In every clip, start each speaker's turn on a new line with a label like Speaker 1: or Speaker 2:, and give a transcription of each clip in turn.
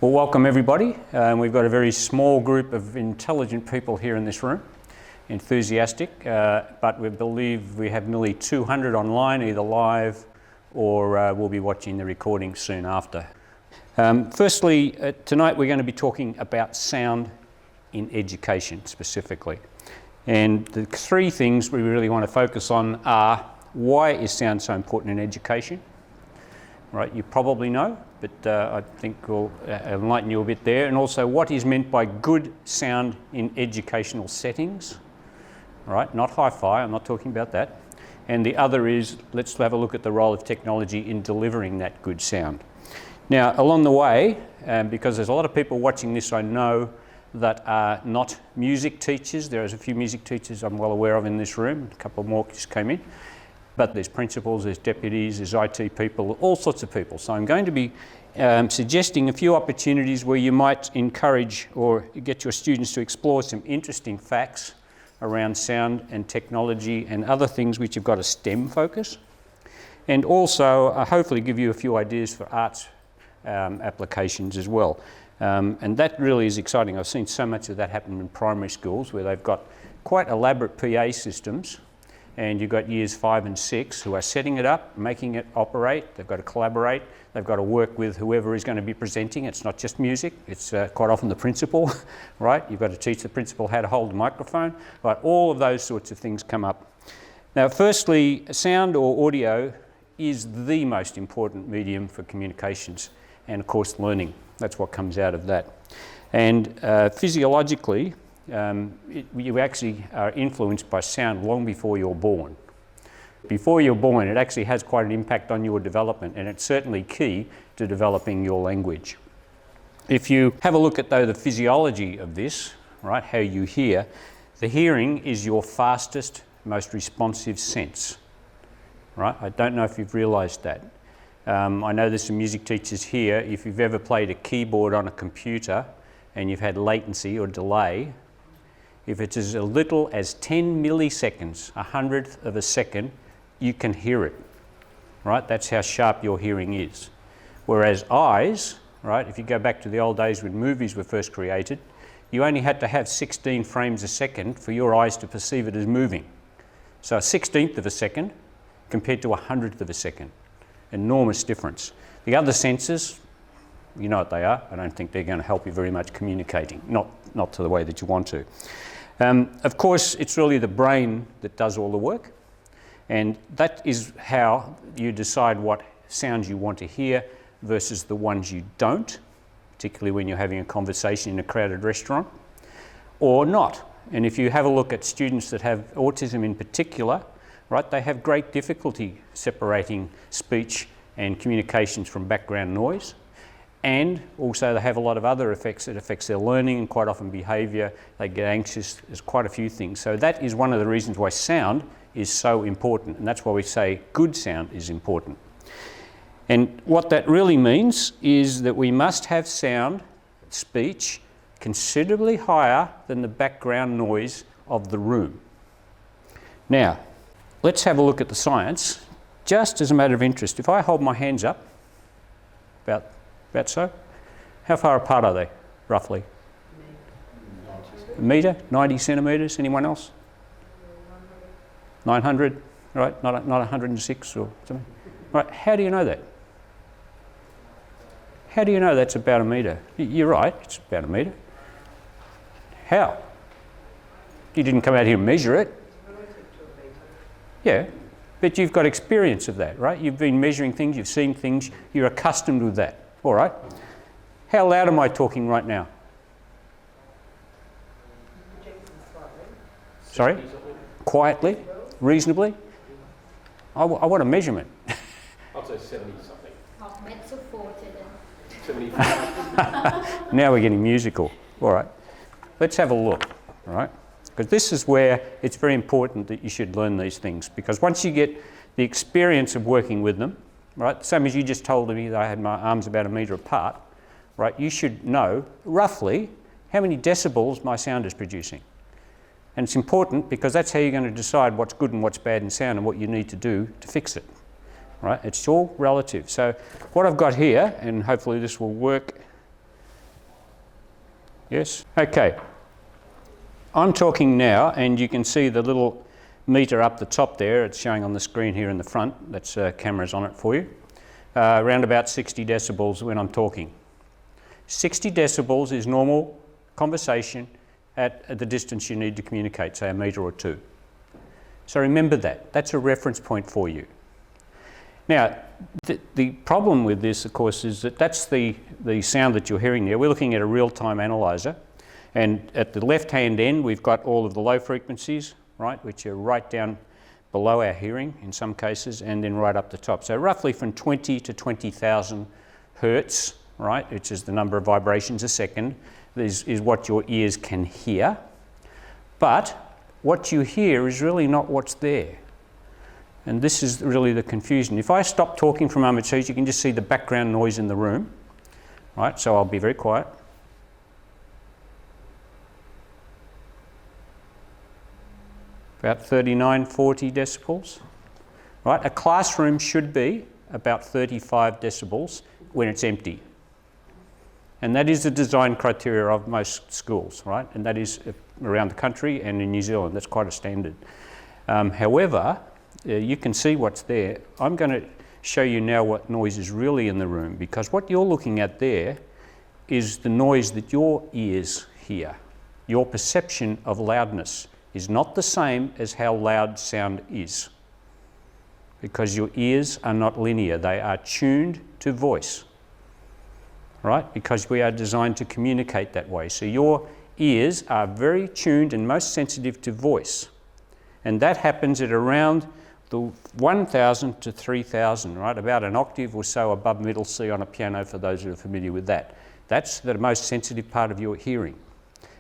Speaker 1: Well, welcome everybody. We've got a very small group of intelligent people here in this room, enthusiastic, but we believe we have nearly 200 online, either live or we'll be watching the recording soon after. Firstly, tonight we're going to be talking about sound in education specifically. And the three things we really want to focus on are, why is sound so important in education? Right, you probably know, but I think we'll enlighten you a bit there. And also, what is meant by good sound in educational settings? Right, not hi-fi, I'm not talking about that. And the other is, let's have a look at the role of technology in delivering that good sound. Now, along the way, because there's a lot of people watching this I know that are not music teachers. There's a few music teachers I'm well aware of in this room, a couple more just came in. But there's principals, there's deputies, there's IT people, all sorts of people. So I'm going to be suggesting a few opportunities where you might encourage or get your students to explore some interesting facts around sound and technology and other things which have got a STEM focus. And also hopefully give you a few ideas for arts applications as well. And that really is exciting. I've seen so much of that happen in primary schools where they've got quite elaborate PA systems. And you've got years 5 and 6 who are setting it up, making it operate. They've got to collaborate. They've got to work with whoever is going to be presenting. It's not just music. It's quite often the principal, right? You've got to teach the principal how to hold a microphone. Right? All of those sorts of things come up. Now, firstly, sound or audio is the most important medium for communications and, of course, learning. That's what comes out of that. And physiologically, you actually are influenced by sound long before you're born. Before you're born, it actually has quite an impact on your development, and it's certainly key to developing your language. If you have a look at, though, the physiology of this, right, how you hear, the hearing is your fastest, most responsive sense, right? I don't know if you've realised that. I know there's some music teachers here. If you've ever played a keyboard on a computer and you've had latency or delay, if it's as little as 10 milliseconds, 100th of a second, you can hear it, right? That's how sharp your hearing is. Whereas eyes, right, if you go back to the old days when movies were first created, you only had to have 16 frames a second for your eyes to perceive it as moving. So a 16th of a second compared to 100th of a second. Enormous difference. The other senses, you know what they are. I don't think they're going to help you very much communicating, not to the way that you want to. Of course, it's really the brain that does all the work, and that is how you decide what sounds you want to hear versus the ones you don't, particularly when you're having a conversation in a crowded restaurant, or not. And if you have a look at students that have autism in particular, right, they have great difficulty separating speech and communications from background noise. And also they have a lot of other effects. It affects their learning and quite often behaviour. They get anxious. There's quite a few things. So that is one of the reasons why sound is so important. And that's why we say good sound is important. And what that really means is that we must have sound, speech, considerably higher than the background noise of the room. Now, let's have a look at the science. Just as a matter of interest, if I hold my hands up, about so. How far apart are they, roughly? A metre, 90 centimetres, anyone else? 900, right, not 106 or something. Right, how do you know that? How do you know that's about a metre? You're right, it's about a metre. How? You didn't come out here and measure it. Yeah, but you've got experience of that, right? You've been measuring things, you've seen things, you're accustomed with that. All right. How loud am I talking right now? Sorry? Quietly? Reasonably? I want a measurement.
Speaker 2: I'd say 70-something.
Speaker 3: Mezzo forte then.
Speaker 2: 75.
Speaker 1: Now we're getting musical. All right. Let's have a look. All right. Because this is where it's very important that you should learn these things. Because once you get the experience of working with them, right, same as you just told me that I had my arms about a metre apart, right, you should know roughly how many decibels my sound is producing. And it's important because that's how you're going to decide what's good and what's bad in sound and what you need to do to fix it, right? It's all relative. So what I've got here, and hopefully this will work Yes? Okay. I'm talking now, and you can see the little meter up the top there. It's showing on the screen here in the front. That's cameras on it for you. Around about 60 decibels when I'm talking. 60 decibels is normal conversation at the distance you need to communicate, say a metre or two. So remember that. That's a reference point for you. Now, the problem with this, of course, is that that's the sound that you're hearing there. We're looking at a real-time analyzer, and at the left-hand end, we've got all of the low frequencies, right, which are right down below our hearing in some cases, and then right up the top. So roughly from 20 to 20,000 hertz, right, which is the number of vibrations a second, is what your ears can hear. But what you hear is really not what's there. And this is really the confusion. If I stop talking for a moment, so you can just see the background noise in the room, right? So I'll be very quiet. About 39, 40 decibels, right? A classroom should be about 35 decibels when it's empty. And that is the design criteria of most schools, right? And that is around the country and in New Zealand. That's quite a standard. However, you can see what's there. I'm going to show you now what noise is really in the room, because what you're looking at there is the noise that your ears hear. Your perception of loudness is not the same as how loud sound is, because your ears are not linear. They are tuned to voice, right? Because we are designed to communicate that way. So your ears are very tuned and most sensitive to voice. And that happens at around the 1,000 to 3,000, right? About an octave or so above middle C on a piano, for those who are familiar with that. That's the most sensitive part of your hearing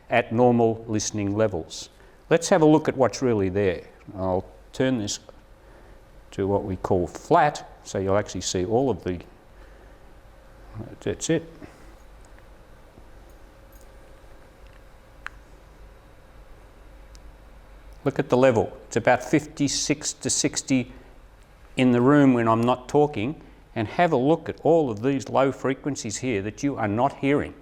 Speaker 1: at normal listening levels. Let's have a look at what's really there. I'll turn this to what we call flat, so you'll actually see all of the... That's it. Look at the level. It's about 56 to 60 in the room when I'm not talking, and have a look at all of these low frequencies here that you are not hearing.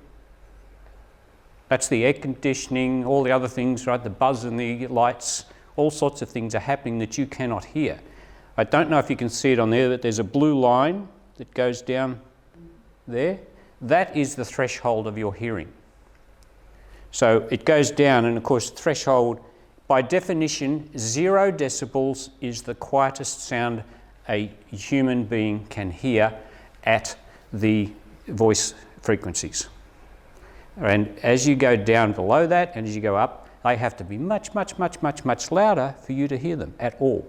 Speaker 1: That's the air conditioning, all the other things, right? The buzz and the lights, all sorts of things are happening that you cannot hear. I don't know if you can see it on there, but there's a blue line that goes down there. That is the threshold of your hearing. So it goes down, and of course threshold, by definition, 0 decibels is the quietest sound a human being can hear at the voice frequencies. And as you go down below that and as you go up, they have to be much, much, much, much, much louder for you to hear them at all.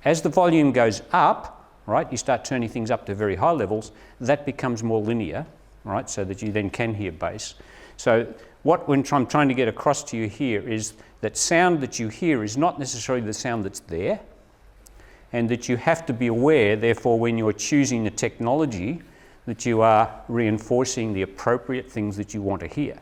Speaker 1: As the volume goes up, right, you start turning things up to very high levels, that becomes more linear, right, so that you then can hear bass. So what I'm trying to get across to you here is that sound that you hear is not necessarily the sound that's there, and that you have to be aware, therefore, when you're choosing the technology, that you are reinforcing the appropriate things that you want to hear.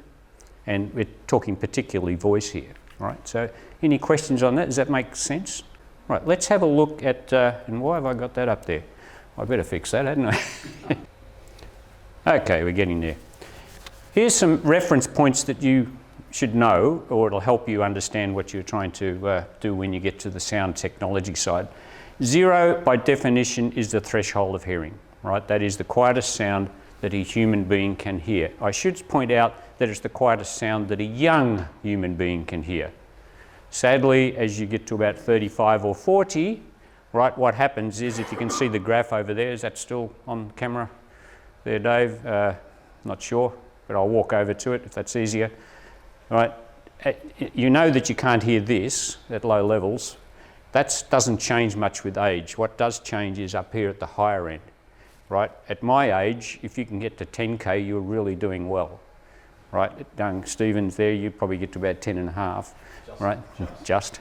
Speaker 1: And we're talking particularly voice here, right? So any questions on that? Does that make sense? Right, let's have a look at, and why have I got that up there? I better fix that, hadn't I? Okay, we're getting there. Here's some reference points that you should know, or it'll help you understand what you're trying to do when you get to the sound technology side. 0, by definition, is the threshold of hearing, right? That is the quietest sound that a human being can hear. I should point out that it's the quietest sound that a young human being can hear. Sadly, as you get to about 35 or 40, right, what happens is, if you can see the graph over there, is that still on camera there, Dave? Not sure, but I'll walk over to it if that's easier. Right, you know that you can't hear this at low levels. That doesn't change much with age. What does change is up here at the higher end, right? At my age, if you can get to 10K, you're really doing well, right? Young Stephen's there, you probably get to about 10.5, right? Just.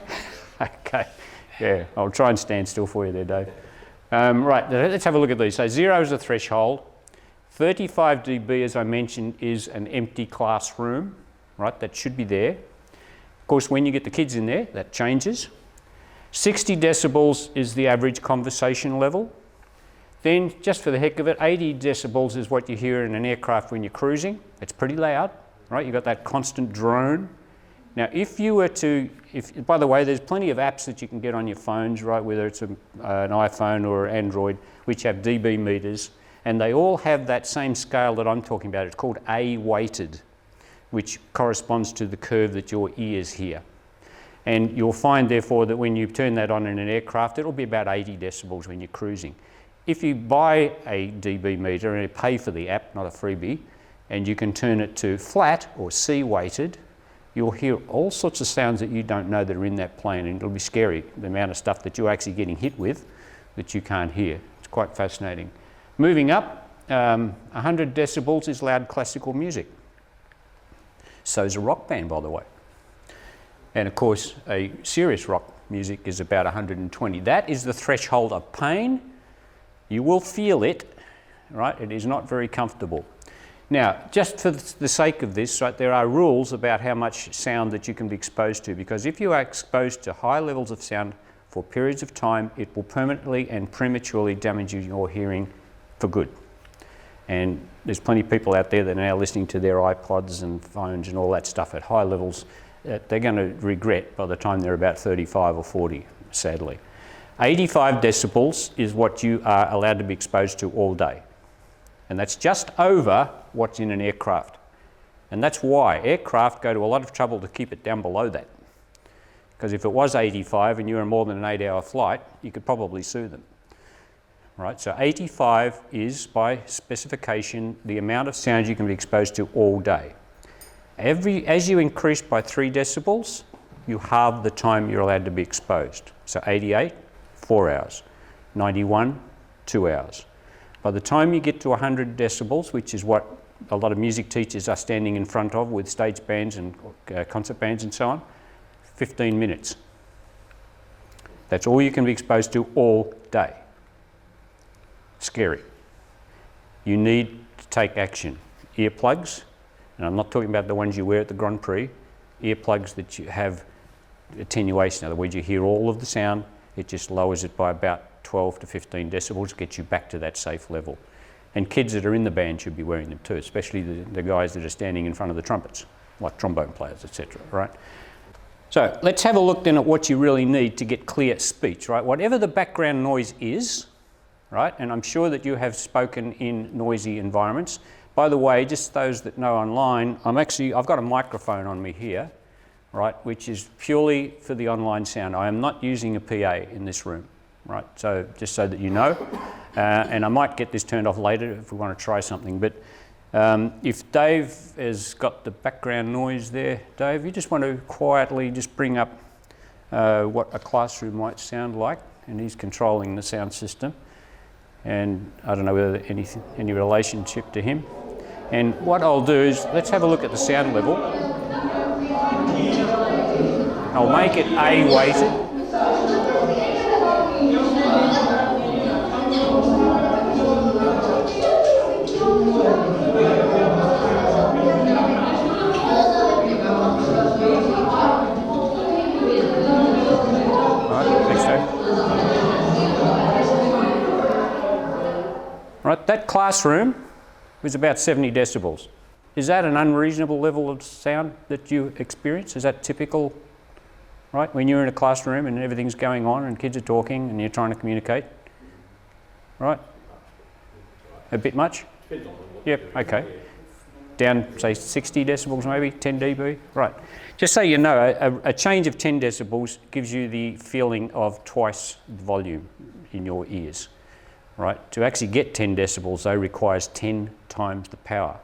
Speaker 1: Okay, yeah, I'll try and stand still for you there, Dave. Right, let's have a look at these. So 0 is the threshold. 35 dB, as I mentioned, is an empty classroom, right? That should be there. Of course, when you get the kids in there, that changes. 60 decibels is the average conversation level. Then, just for the heck of it, 80 decibels is what you hear in an aircraft when you're cruising. It's pretty loud, right? You've got that constant drone. Now, if you were to, by the way, there's plenty of apps that you can get on your phones, right, whether it's an iPhone or Android, which have dB meters, and they all have that same scale that I'm talking about. It's called A-weighted, which corresponds to the curve that your ears hear. And you'll find, therefore, that when you turn that on in an aircraft, it'll be about 80 decibels when you're cruising. If you buy a dB meter and pay for the app, not a freebie, and you can turn it to flat or C-weighted, you'll hear all sorts of sounds that you don't know that are in that plane, and it'll be scary, the amount of stuff that you're actually getting hit with that you can't hear. It's quite fascinating. Moving up, 100 decibels is loud classical music. So is a rock band, by the way. And of course, a serious rock music is about 120. That is the threshold of pain. You will feel it, right? It is not very comfortable. Now, just for the sake of this, right, there are rules about how much sound that you can be exposed to, because if you are exposed to high levels of sound for periods of time, it will permanently and prematurely damage your hearing for good. And there's plenty of people out there that are now listening to their iPods and phones and all that stuff at high levels that they're going to regret by the time they're about 35 or 40, sadly. 85 decibels is what you are allowed to be exposed to all day. And that's just over what's in an aircraft. And that's why aircraft go to a lot of trouble to keep it down below that. Because if it was 85 and you were more than an 8-hour flight, you could probably sue them. Right? So 85 is, by specification, the amount of sound you can be exposed to all day. As you increase by 3 decibels, you halve the time you're allowed to be exposed. So 88, 4 hours. 91, 2 hours. By the time you get to 100 decibels, which is what a lot of music teachers are standing in front of with stage bands and concert bands and so on, 15 minutes. That's all you can be exposed to all day. Scary. You need to take action. Earplugs, and I'm not talking about the ones you wear at the Grand Prix, earplugs that you have attenuation. In other words, you hear all of the sound, it just lowers it by about 12 to 15 decibels, gets you back to that safe level. And kids that are in the band should be wearing them too, especially the guys that are standing in front of the trumpets, like trombone players, etc. Right? So let's have a look then at what you really need to get clear speech, right? Whatever the background noise is, right? And I'm sure that you have spoken in noisy environments. By the way, just those that know online, I've got a microphone on me here, right, which is purely for the online sound. I am not using a PA in this room, right? So just so that you know, and I might get this turned off later if we want to try something, but if Dave has got the background noise there, Dave, you just want to quietly just bring up what a classroom might sound like, and he's controlling the sound system. And I don't know whether any relationship to him. And what I'll do is, let's have a look at the sound level. I'll make it A-weighted. Right, that classroom was about 70 decibels. Is that an unreasonable level of sound that you experience? Is that typical, right? When you're in a classroom and everything's going on and kids are talking and you're trying to communicate, right? A bit much? Yep, okay. Down, say, 60 decibels maybe, 10 dB? Right. Just so you know, a change of 10 decibels gives you the feeling of twice the volume in your ears. Right? To actually get 10 decibels, though, requires 10 times the power.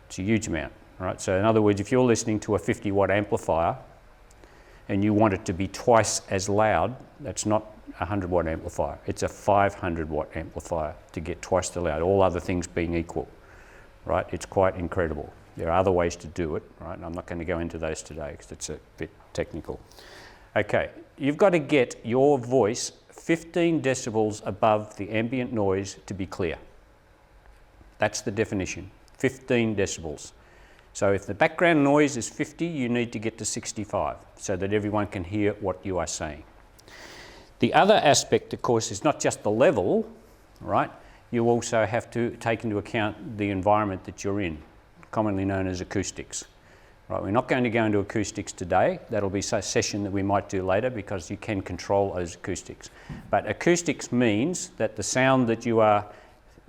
Speaker 1: It's a huge amount. Right? So in other words, if you're listening to a 50-watt amplifier and you want it to be twice as loud, that's not a 100-watt amplifier. It's a 500-watt amplifier to get twice the loud, all other things being equal. Right? It's quite incredible. There are other ways to do it. Right? And I'm not going to go into those today because it's a bit technical. Okay, you've got to get your voice 15 decibels above the ambient noise to be clear. That's the definition, 15 decibels. So if the background noise is 50, you need to get to 65 so that everyone can hear what you are saying. The other aspect, of course, is not just the level, right? You also have to take into account the environment that you're in. commonly known as acoustics. Right, we're not going to go into acoustics today. That'll be a session that we might do later because you can control those acoustics. But acoustics means that the sound that you are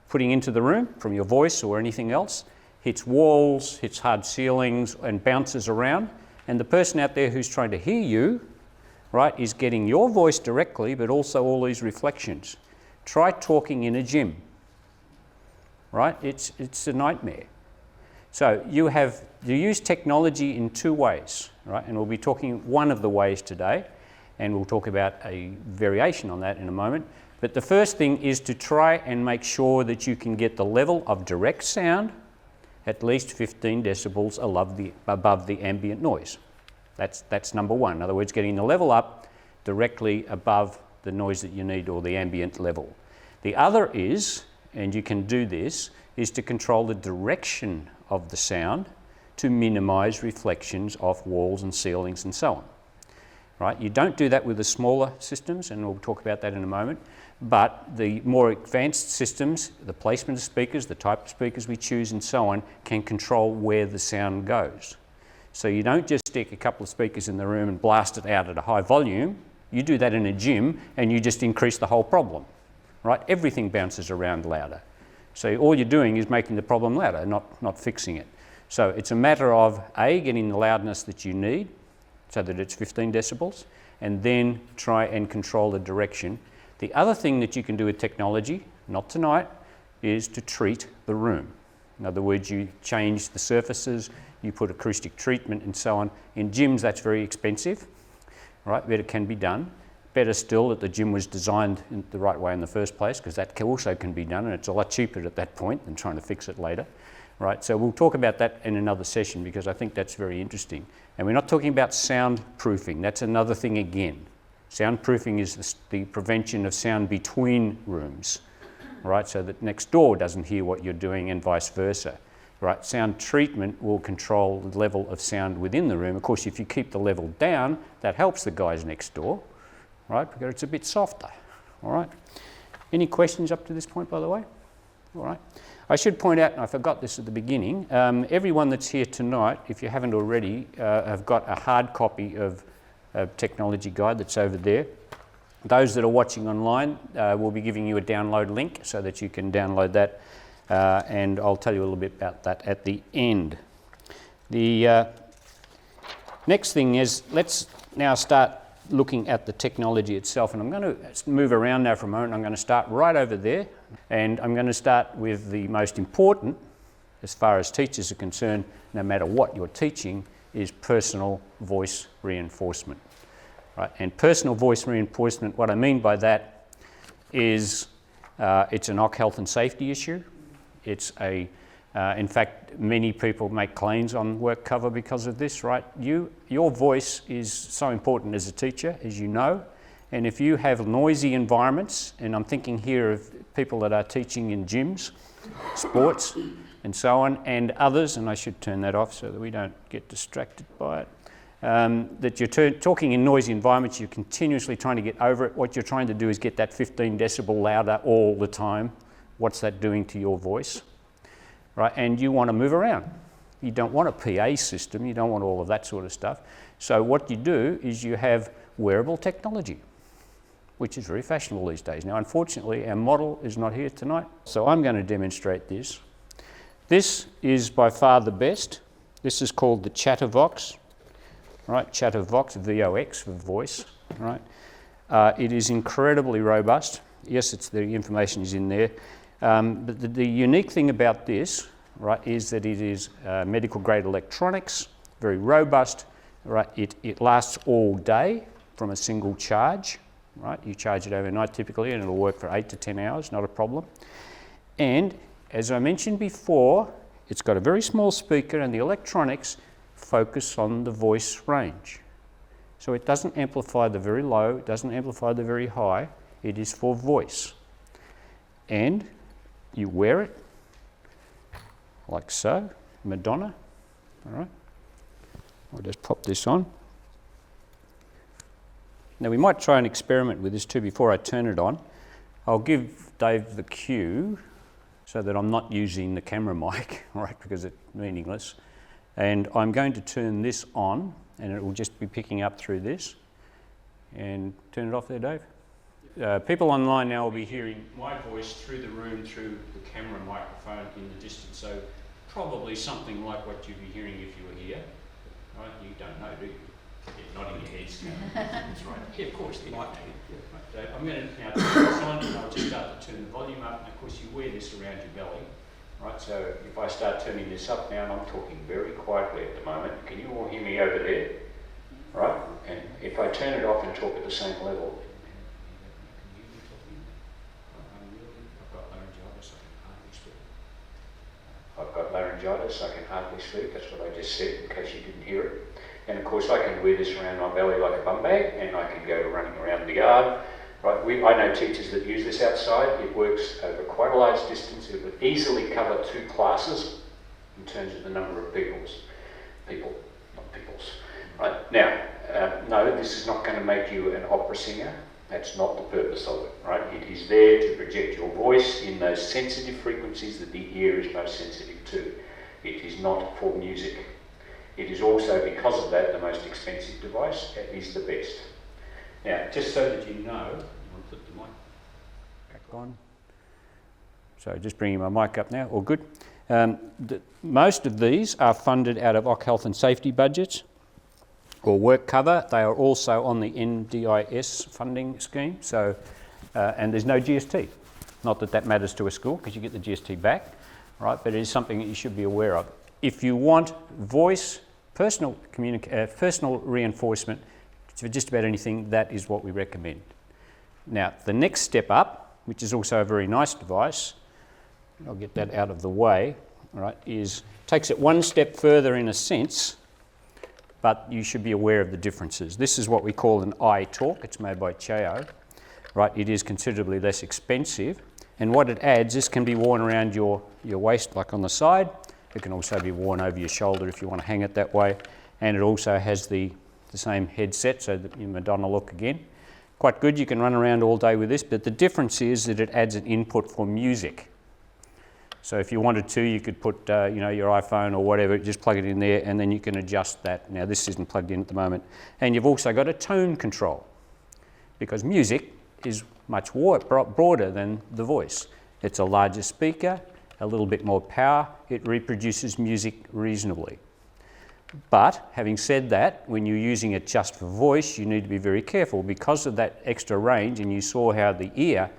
Speaker 1: putting into the room from your voice or anything else hits walls, hits hard ceilings and bounces around. And the person out there who's trying to hear you, right, is getting your voice directly but also all these reflections. Try talking in a gym, right? It's a nightmare. So you use technology in two ways, right? And we'll be talking one of the ways today, and we'll talk about a variation on that in a moment. But the first thing is to try and make sure that you can get the level of direct sound at least 15 decibels above the ambient noise. That's number one. In other words, getting the level up directly above the noise that you need or the ambient level. The other is, and you can do this, is to control the direction of the sound to minimize reflections off walls and ceilings and so on. Right? You don't do that with the smaller systems, and we'll talk about that in a moment, but the more advanced systems, the placement of speakers, the type of speakers we choose and so on, can control where the sound goes. So you don't just stick a couple of speakers in the room and blast it out at a high volume. You do that in a gym and you just increase the whole problem. Right? Everything bounces around louder. So all you're doing is making the problem louder, not fixing it. So it's a matter of A, getting the loudness that you need so that it's 15 decibels, and then try and control the direction. The other thing that you can do with technology, not tonight, is to treat the room. In other words, you change the surfaces, you put acoustic treatment and so on. In gyms, that's very expensive, right? But it can be done. Better still that the gym was designed in the right way in the first place, because that also can be done, and it's a lot cheaper at that point than trying to fix it later, right? So we'll talk about that in another session because I think that's very interesting. And we're not talking about soundproofing. That's another thing again. Soundproofing is the prevention of sound between rooms, right? So that next door doesn't hear what you're doing and vice versa, right? Sound treatment will control the level of sound within the room. Of course, if you keep the level down, that helps the guys next door, right? Because it's a bit softer, all right? Any questions up to this point, by the way? All right. I should point out, and I forgot this at the beginning, everyone that's here tonight, if you haven't already, have got a hard copy of a technology guide that's over there. Those that are watching online, we'll be giving you a download link so that you can download that, and I'll tell you a little bit about that at the end. The next thing is, let's now start looking at the technology itself, and I'm going to move around now for a moment. I'm going to start right over there, and I'm going to start with the most important, as far as teachers are concerned, no matter what you're teaching, is personal voice reinforcement. Right? And personal voice reinforcement, what I mean by that is it's an occ health and safety issue. It's in fact, many people make claims on work cover because of this, right? Your voice is so important as a teacher, as you know, and if you have noisy environments, and I'm thinking here of people that are teaching in gyms, sports, and so on, and others, and I should turn that off so that we don't get distracted by it, that you're talking in noisy environments, you're continuously trying to get over it. What you're trying to do is get that 15 decibel louder all the time. What's that doing to your voice? Right, and you want to move around. You don't want a PA system, you don't want all of that sort of stuff. So what you do is you have wearable technology, which is very fashionable these days. Now, unfortunately, our model is not here tonight, so I'm going to demonstrate this. This is by far the best. This is called the ChatterVox, right? ChatterVox, VOX for voice, right? It is incredibly robust. Yes, the information is in there. But the unique thing about this, right, is that it is medical grade electronics, very robust, right? It lasts all day from a single charge, right? You charge it overnight typically and it'll work for 8 to 10 hours, not a problem. And as I mentioned before, it's got a very small speaker and the electronics focus on the voice range. So it doesn't amplify the very low, it doesn't amplify the very high, it is for voice. And you wear it like so, Madonna, all right? I'll just pop this on. Now we might try and experiment with this too before I turn it on. I'll give Dave the cue so that I'm not using the camera mic, right, because it's meaningless. And I'm going to turn this on, and it will just be picking up through this. And turn it off there, Dave. People online now will be hearing my voice through the room, through the camera microphone in the distance. So probably something like what you'd be hearing if you were here, right? You don't know, do you? You're nodding your heads. That's right. Yeah, of course, they might know. Right, I'm going to now turn this on, and I'll just start to turn the volume up. And of course, you wear this around your belly, right? So if I start turning this up now, and I'm talking very quietly at the moment, can you all hear me over there? Right? And if I turn it off and talk at the same level, I've got laryngitis, I can hardly speak. That's what I just said, in case you didn't hear it. And of course, I can wear this around my belly like a bum bag, and I can go running around the yard. Right? I know teachers that use this outside. It works over quite a large distance. It would easily cover 2 classes in terms of the number of people, not peoples. Right? Now, no, this is not going to make you an opera singer. That's not the purpose of it, right? It is there to project your voice in those sensitive frequencies that the ear is most sensitive to. It is not for music. It is also, because of that, the most expensive device. It is the best. Now, just so that you know, I'm going to put the mic back on. So just bringing my mic up now, all good. Most of these are funded out of OC Health and Safety budgets or work cover. They are also on the NDIS funding scheme. So, and there's no GST. Not that that matters to a school, because you get the GST back, right? But it is something that you should be aware of. If you want voice, personal reinforcement for just about anything, that is what we recommend. Now, the next step up, which is also a very nice device, I'll get that out of the way, right, takes it one step further in a sense, but you should be aware of the differences. This is what we call an Itok. It's made by Cheo, right? It is considerably less expensive, and what it adds, this can be worn around your waist, like on the side. It can also be worn over your shoulder if you want to hang it that way, and it also has the same headset, so that your Madonna look again. Quite good. You can run around all day with this, but the difference is that it adds an input for music. So if you wanted to, you could put your iPhone or whatever, just plug it in there, and then you can adjust that. Now this isn't plugged in at the moment. And you've also got a tone control, because music is much broader than the voice. It's a larger speaker, a little bit more power. It reproduces music reasonably. But having said that, when you're using it just for voice, you need to be very careful because of that extra range, and you saw how the ear,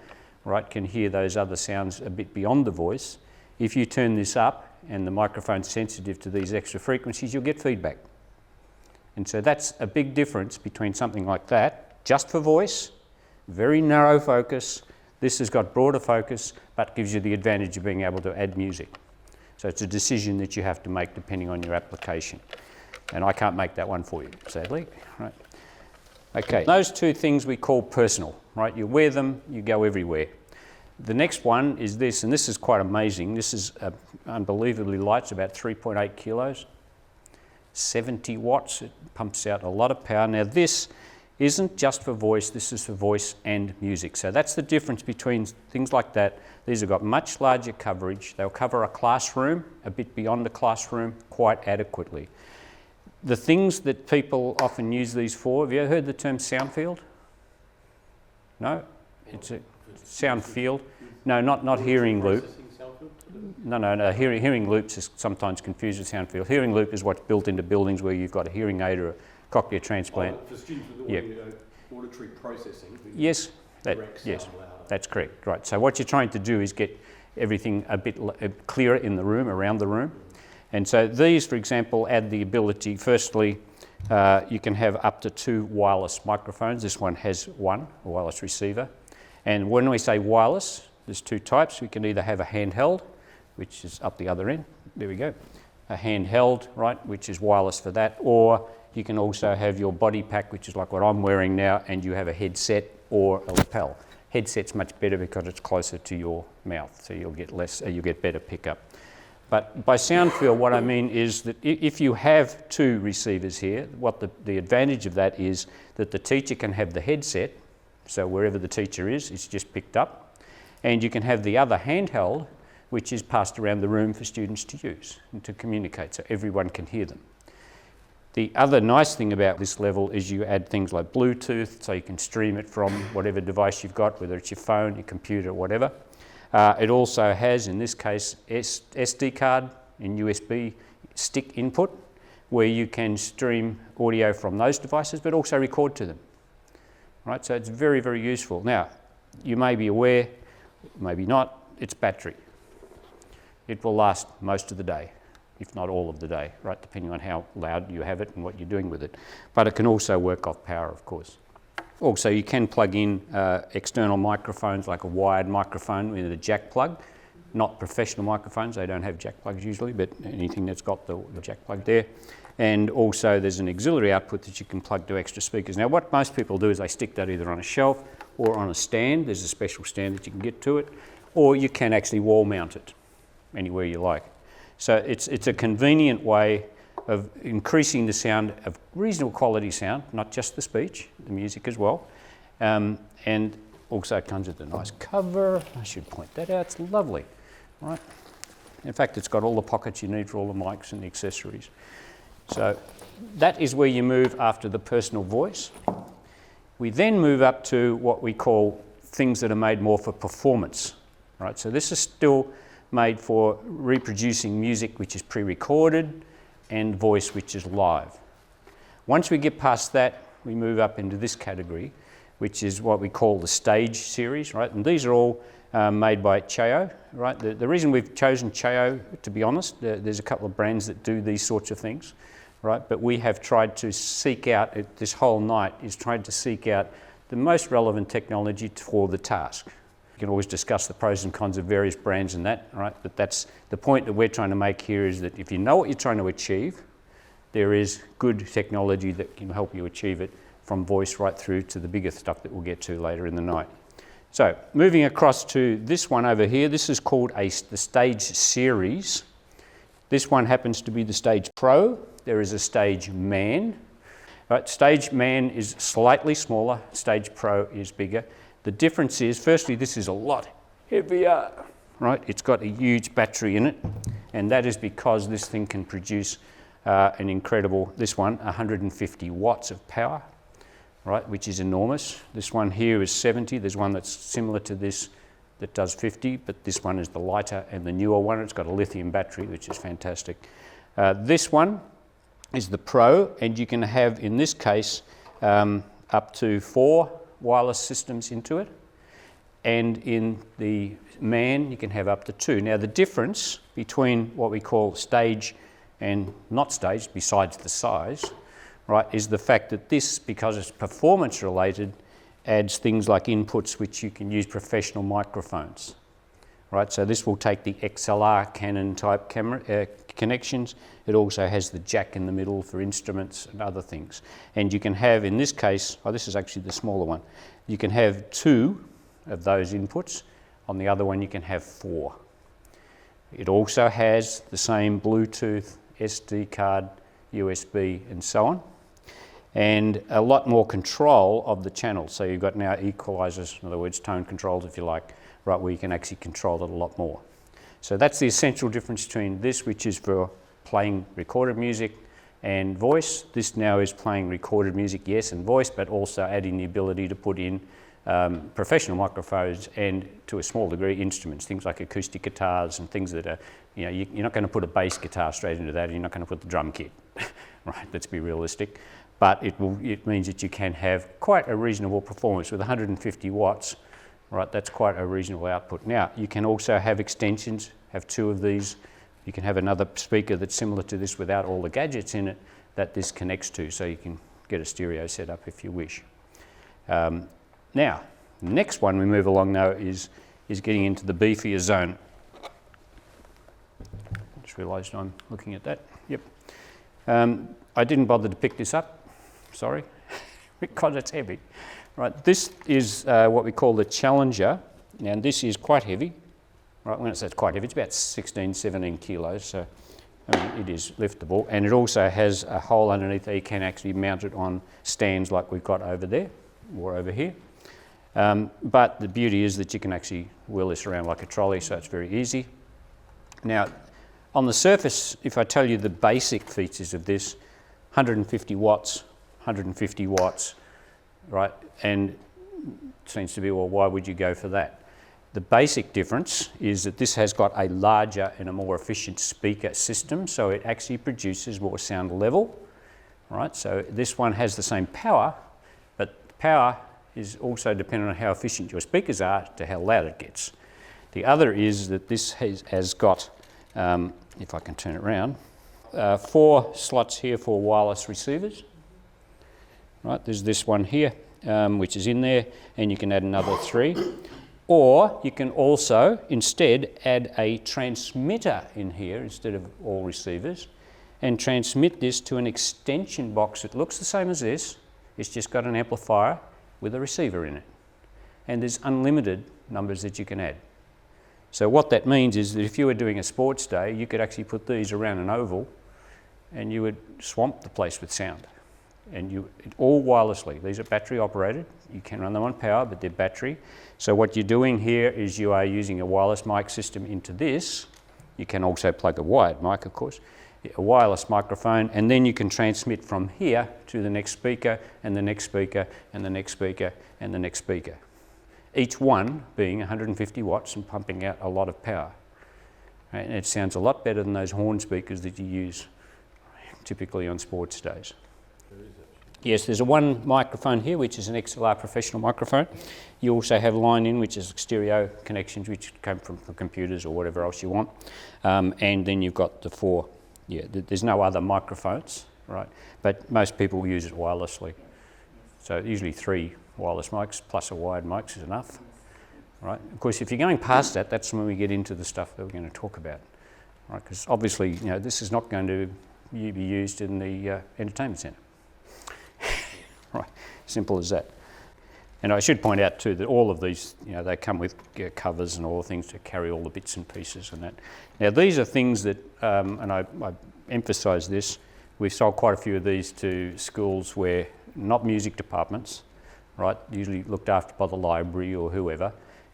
Speaker 1: right, can hear those other sounds a bit beyond the voice. If you turn this up and the microphone's sensitive to these extra frequencies, you'll get feedback. And so that's a big difference between something like that, just for voice, very narrow focus. This has got broader focus, but gives you the advantage of being able to add music. So it's a decision that you have to make depending on your application. And I can't make that one for you, sadly. Right. Okay, those 2 things we call personal, right? You wear them, you go everywhere. The next one is this, and this is quite amazing. This is unbelievably light. It's about 3.8 kilos, 70 watts. It pumps out a lot of power. Now this isn't just for voice, this is for voice and music. So that's the difference between things like that. These have got much larger coverage. They'll cover a classroom, a bit beyond the classroom, quite adequately. The things that people often use these for, have you ever heard the term sound field? No? It's a sound field. No, not hearing loop. No. Hearing loops is sometimes confused with sound field. Hearing loop is what's built into buildings where you've got a hearing aid or a cochlear transplant.
Speaker 2: For students with auditory processing.
Speaker 1: Yes, that's correct. Right. So what you're trying to do is get everything a bit clearer in the room, around the room. And so these, for example, add the ability, firstly, you can have up to 2 wireless microphones. This one has 1, a wireless receiver. And when we say wireless, there's 2 types. We can either have a handheld, which is up the other end. There we go. A handheld, right, which is wireless for that. Or you can also have your body pack, which is like what I'm wearing now, and you have a headset or a lapel. Headset's much better because it's closer to your mouth, so you'll get better pickup. But by sound field, what I mean is that if you have 2 receivers here, what the advantage of that is that the teacher can have the headset, so wherever the teacher is, it's just picked up. And you can have the other handheld, which is passed around the room for students to use and to communicate so everyone can hear them. The other nice thing about this level is you add things like Bluetooth, so you can stream it from whatever device you've got, whether it's your phone, your computer, whatever. It also has, in this case, SD card and USB stick input, where you can stream audio from those devices, but also record to them. Right, so it's very, very useful. Now, you may be aware, maybe not, it's battery. It will last most of the day, if not all of the day, right, depending on how loud you have it and what you're doing with it. But it can also work off power, of course. Also, you can plug in external microphones, like a wired microphone with a jack plug. Not professional microphones, they don't have jack plugs usually, but anything that's got the jack plug there. And also there's an auxiliary output that you can plug to extra speakers. Now what most people do is they stick that either on a shelf or on a stand. There's a special stand that you can get to it, or you can actually wall mount it anywhere you like. So it's a convenient way of increasing the sound, of reasonable quality sound, not just the speech, the music as well. And also it comes with a nice cover. I should point that out, it's lovely, right? In fact, it's got all the pockets you need for all the mics and the accessories. So that is where you move after the personal voice. We then move up to what we call things that are made more for performance, right? So this is still made for reproducing music which is pre-recorded and voice which is live. Once we get past that, we move up into this category, which is what we call the stage series, right? And these are all made by Cheo, right? The reason we've chosen Cheo, to be honest, there's a couple of brands that do these sorts of things, right? But we have tried to seek out, this whole night is trying to seek out the most relevant technology for the task. You can always discuss the pros and cons of various brands and that, right? But that's the point that we're trying to make here, is that if you know what you're trying to achieve, there is good technology that can help you achieve it, from voice right through to the bigger stuff that we'll get to later in the night. So moving across to this one over here, this is called the Stage Series. This one happens to be the Stage Pro. There is a Stage Man. Right, Stage Man is slightly smaller, Stage Pro is bigger. The difference is, firstly, this is a lot heavier, right? It's got a huge battery in it, and that is because this thing can produce an incredible, this one, 150 watts of power, right, which is enormous. This one here is 70. There's one that's similar to this that does 50, but this one is the lighter and the newer one. It's got a lithium battery, which is fantastic. This one is the Pro, and you can have, in this case, up to 4 wireless systems into it. And in the Man, you can have up to 2. Now, the difference between what we call stage and not staged, besides the size, right, is the fact that this, because it's performance related, adds things like inputs which you can use professional microphones, right? So this will take the XLR Canon type camera connections. It also has the jack in the middle for instruments and other things. And you can have, in this case, this is actually the smaller one, you can have 2 of those inputs. On the other one you can have 4. It also has the same Bluetooth, SD card, USB and so on, and a lot more control of the channels. So you've got now equalizers, in other words tone controls if you like, right, where you can actually control it a lot more. So that's the essential difference between this, which is for playing recorded music, and voice. This now is playing recorded music, yes, and voice, but also adding the ability to put in professional microphones and, to a small degree, instruments, things like acoustic guitars and things that are, you know, you're not going to put a bass guitar straight into that, and you're not going to put the drum kit, right? Let's be realistic. But it means that you can have quite a reasonable performance with 150 watts, right? That's quite a reasonable output. Now, you can also have extensions, have 2 of these. You can have another speaker that's similar to this without all the gadgets in it that this connects to, so you can get a stereo set up if you wish. Now, the next one we move along now is getting into the beefier zone. I just realised I'm looking at that. Yep. I didn't bother to pick this up, sorry, because it's heavy. Right, this is what we call the Challenger, and this is quite heavy. Right, when I say it's quite heavy, it's about 16, 17 kilos, so it is liftable, and it also has a hole underneath there. You can actually mount it on stands like we've got over there or over here. But the beauty is that you can actually wheel this around like a trolley, so it's very easy. Now, on the surface, if I tell you the basic features of this, 150 watts, 150 watts, right? And it seems to be, well, why would you go for that? The basic difference is that this has got a larger and a more efficient speaker system, so it actually produces more sound level, right? So this one has the same power, but power is also dependent on how efficient your speakers are to how loud it gets. The other is that this has got, if I can turn it around, 4 slots here for wireless receivers. Right, there's this one here, which is in there, and you can add another 3. Or you can also, instead, add a transmitter in here instead of all receivers, and transmit this to an extension box that looks the same as this. It's just got an amplifier with a receiver in it. And there's unlimited numbers that you can add. So what that means is that if you were doing a sports day, you could actually put these around an oval and you would swamp the place with sound. And all wirelessly. These are battery operated. You can run them on power, but they're battery. So what you're doing here is you are using a wireless mic system into this. You can also plug a wired mic, of course, a wireless microphone, and then you can transmit from here to the next speaker, and the next speaker, and the next speaker, and the next speaker. Each one being 150 watts and pumping out a lot of power. Right? And it sounds a lot better than those horn speakers that you use typically on sports days. Yes, there's a one microphone here, which is an XLR professional microphone. You also have line in, which is stereo connections, which come from the computers or whatever else you want. And then you've got the 4. Yeah, there's no other microphones, right? But most people use it wirelessly. So usually 3 wireless mics plus a wired mic is enough, right? Of course, if you're going past that, that's when we get into the stuff that we're going to talk about, right? Because obviously, you know, this is not going to be used in the entertainment centre. Right, simple as that. And I should point out too that all of these, you know, they come with covers and all the things to carry all the bits and pieces and that. Now these are things that, and I emphasise this, we've sold quite a few of these to schools where not music departments, right, usually looked after by the library or whoever,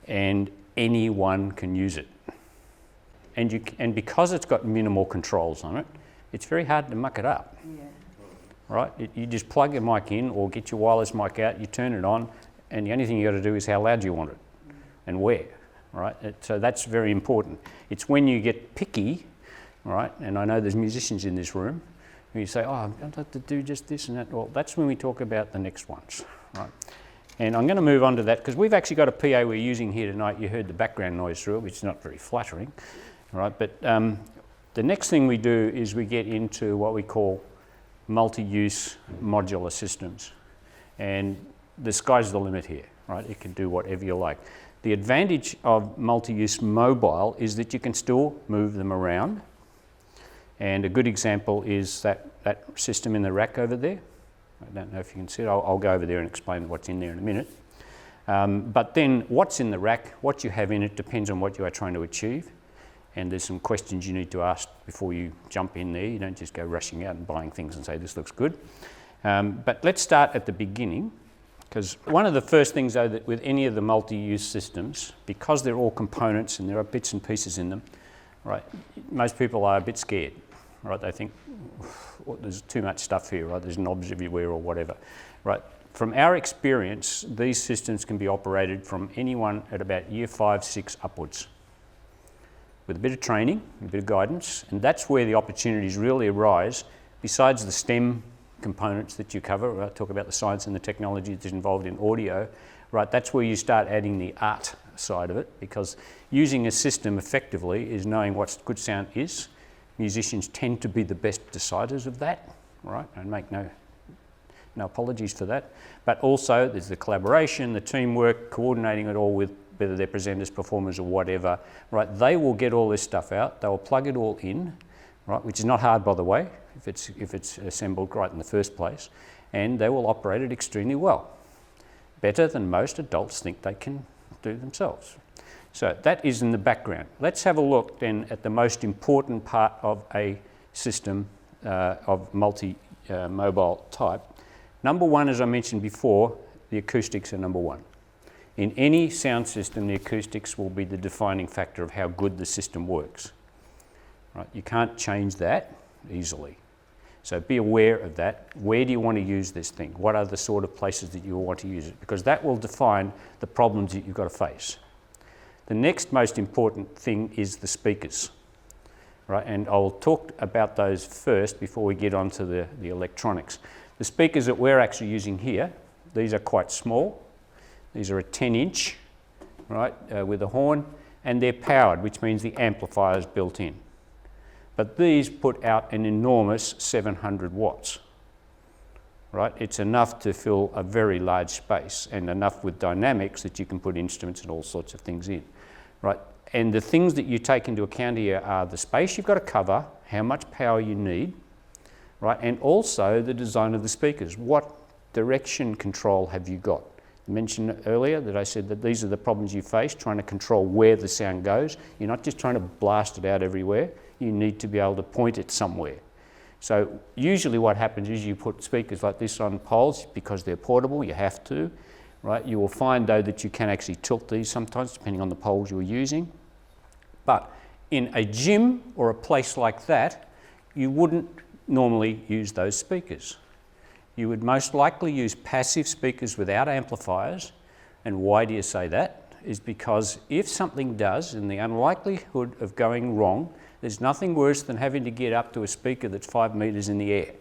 Speaker 1: and anyone can use it. And because it's got minimal controls on it, it's very hard to muck it up. Yeah. Right? You just plug your mic in or get your wireless mic out, you turn it on, and the only thing you got to do is how loud you want it and where, right? So that's very important. It's when you get picky, right? And I know there's musicians in this room who you say, oh, I'd like to do just this and that. Well, that's when we talk about the next ones, right? And I'm going to move on to that because we've actually got a PA we're using here tonight. You heard the background noise through it, which is not very flattering, right? But the next thing we do is we get into what we call multi-use modular systems, and the sky's the limit here, right? It can do whatever you like. The advantage of multi-use mobile is that you can still move them around, and a good example is that system in the rack over there. I don't know if you can see it. I'll go over there and explain what's in there in a minute. But then what's in the rack, what you have in it, depends on what you are trying to achieve. And there's some questions you need to ask before you jump in there. You don't just go rushing out and buying things and say, this looks good. But let's start at the beginning, because one of the first things, though, that with any of the multi-use systems, because they're all components and there are bits and pieces in them, right, most people are a bit scared, right? They think, well, there's too much stuff here, right? There's knobs everywhere or whatever, right? From our experience, these systems can be operated from anyone at about year 5, 6 upwards, with a bit of training, a bit of guidance, and that's where the opportunities really arise, besides the STEM components that you cover, right? Talk about the science and the technology that's involved in audio, right? That's where you start adding the art side of it, because using a system effectively is knowing what good sound is. Musicians tend to be the best deciders of that, right? And make no apologies for that. But also there's the collaboration, the teamwork, coordinating it all with whether they're presenters, performers or whatever, right? They will get all this stuff out, they will plug it all in, right? Which is not hard, by the way, if it's assembled right in the first place, and they will operate it extremely well. Better than most adults think they can do themselves. So that is in the background. Let's have a look then at the most important part of a system of multi-mobile type. Number one, as I mentioned before, the acoustics are number one. In any sound system, the acoustics will be the defining factor of how good the system works. right? You can't change that easily. So be aware of that. Where do you want to use this thing? What are the sort of places that you want to use it? Because that will define the problems that you've got to face. The next most important thing is the speakers, right? And I'll talk about those first before we get onto the electronics. The speakers that we're actually using here, these are quite small. These are a 10-inch, right, with a horn, and they're powered, which means the amplifier is built in. But these put out an enormous 700 watts, right? It's enough to fill a very large space, and enough with dynamics that you can put instruments and all sorts of things in, right? And the things that you take into account here are the space you've got to cover, how much power you need, right? And also the design of the speakers. What direction control have you got? I mentioned earlier that I said that these are the problems you face, trying to control where the sound goes. You're not just trying to blast it out everywhere. You need to be able to point it somewhere. So usually what happens is you put speakers like this on poles because they're portable, you have to, right? You will find though that you can actually tilt these sometimes depending on the poles you're using. But in a gym or a place like that, you wouldn't normally use those speakers. You would most likely use passive speakers without amplifiers. And why do you say that? Is because if something does, in the unlikelihood of going wrong, there's nothing worse than having to get up to a speaker that's 5 meters in the air.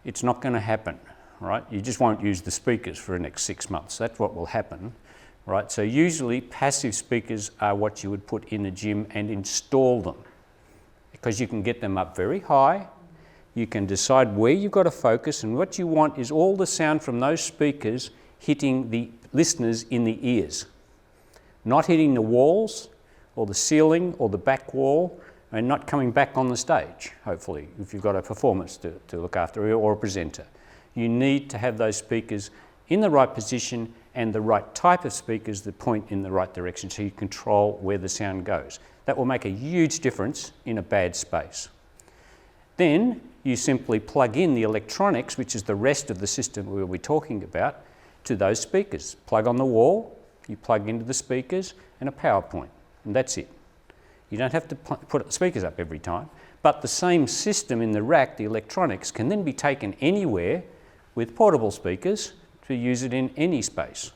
Speaker 1: It's not going to happen, right? You just won't use the speakers for the next 6 months. That's what will happen, right? So usually passive speakers are what you would put in a gym and install them, because you can get them up very high. You can decide where you've got to focus, and what you want is all the sound from those speakers hitting the listeners in the ears, not hitting the walls or the ceiling or the back wall, and not coming back on the stage, hopefully, if you've got a performance to look after or a presenter. You need to have those speakers in the right position and the right type of speakers that point in the right direction so you control where the sound goes. That will make a huge difference in a bad space. Then you simply plug in the electronics, which is the rest of the system we'll be talking about, to those speakers. Plug on the wall, you plug into the speakers, and a power point, and that's it. You don't have to put speakers up every time, but the same system in the rack, the electronics, can then be taken anywhere with portable speakers to use it in any space,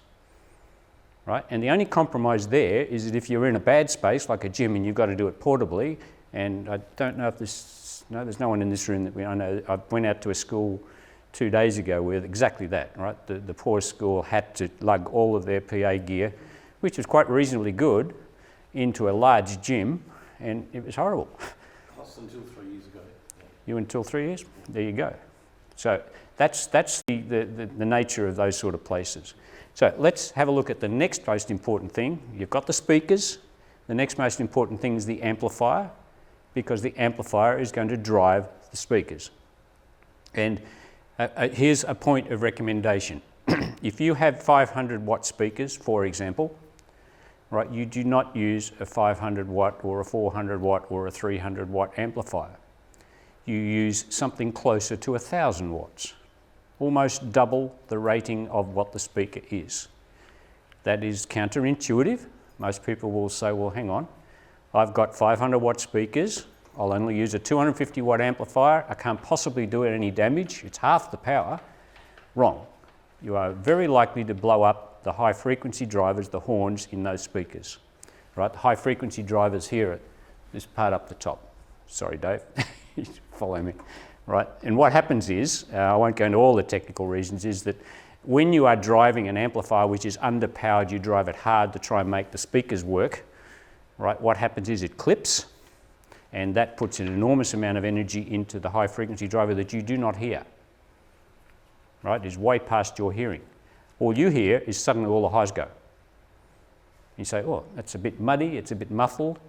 Speaker 1: right? And the only compromise there is that if you're in a bad space, like a gym, and you've got to do it portably, and I don't know if there's no one in this room that I know. I went out to a school 2 days ago with exactly that, right? The poor school had to lug all of their PA gear, which was quite reasonably good, into a large gym, and it was horrible.
Speaker 2: Plus until 3 years ago.
Speaker 1: You until 3 years? There you go. So that's the nature of those sort of places. So let's have a look at the next most important thing. You've got the speakers. The next most important thing is the amplifier, because the amplifier is going to drive the speakers. And here's a point of recommendation. If you have 500 watt speakers, for example, right, you do not use a 500 watt or a 400 watt or a 300 watt amplifier. You use something closer to 1,000 watts, almost double the rating of what the speaker is. That is counterintuitive. Most people will say, well, hang on, I've got 500 watt speakers, I'll only use a 250 watt amplifier, I can't possibly do it any damage, it's half the power. Wrong. You are very likely to blow up the high frequency drivers, the horns in those speakers, right? The high frequency drivers here at this part up the top. Sorry, Dave, follow me, right? And what happens is, I won't go into all the technical reasons, is that when you are driving an amplifier which is underpowered, you drive it hard to try and make the speakers work, right? What happens is it clips, and that puts an enormous amount of energy into the high frequency driver that you do not hear, right? It's way past your hearing. All you hear is suddenly all the highs go. You say, oh, that's a bit muddy, it's a bit muffled.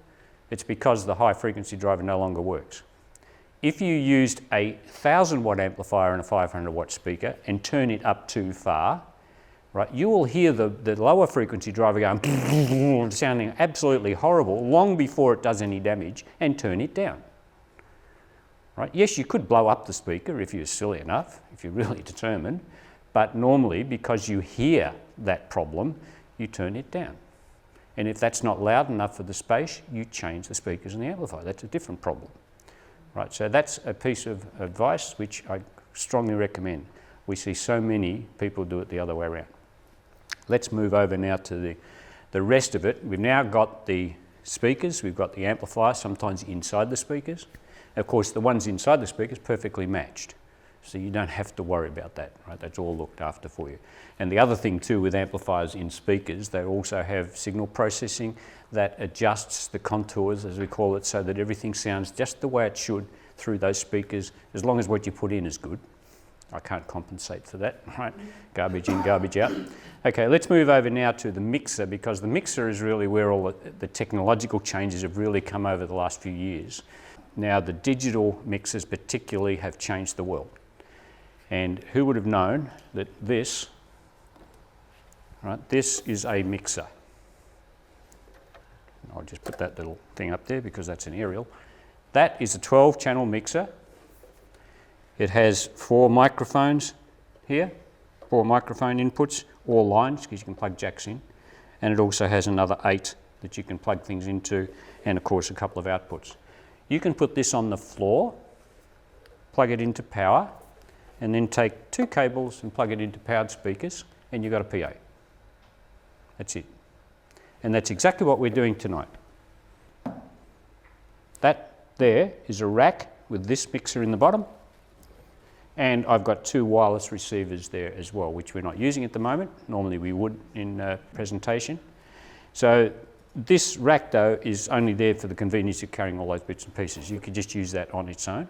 Speaker 1: It's because the high frequency driver no longer works. If you used a 1,000 watt amplifier and a 500 watt speaker and turn it up too far, right, you will hear the lower frequency driver going sounding absolutely horrible long before it does any damage, and turn it down. Right? Yes, you could blow up the speaker if you're silly enough, if you're really determined, but normally because you hear that problem, you turn it down. And if that's not loud enough for the space, you change the speakers and the amplifier. That's a different problem. Right, so that's a piece of advice which I strongly recommend. We see so many people do it the other way around. Let's move over now to the rest of it. We've now got the speakers, we've got the amplifier, sometimes inside the speakers. Of course, the ones inside the speakers perfectly matched. So you don't have to worry about that, right? That's all looked after for you. And the other thing too with amplifiers in speakers, they also have signal processing that adjusts the contours, as we call it, so that everything sounds just the way it should through those speakers, as long as what you put in is good. I can't compensate for that, right? Garbage in, garbage out. Okay, let's move over now to the mixer, because the mixer is really where all the technological changes have really come over the last few years. Now, the digital mixers particularly have changed the world. And who would have known that this is a mixer. I'll just put that little thing up there because that's an aerial. That is a 12-channel mixer. It has 4 microphones here, 4 microphone inputs, or lines, because you can plug jacks in. And it also has another 8 that you can plug things into, and of course a couple of outputs. You can put this on the floor, plug it into power, and then take 2 cables and plug it into powered speakers, and you've got a PA. That's it. And that's exactly what we're doing tonight. That there is a rack with this mixer in the bottom, and I've got 2 wireless receivers there as well, which we're not using at the moment. Normally we would in presentation. So this rack though is only there for the convenience of carrying all those bits and pieces. You could just use that on its own.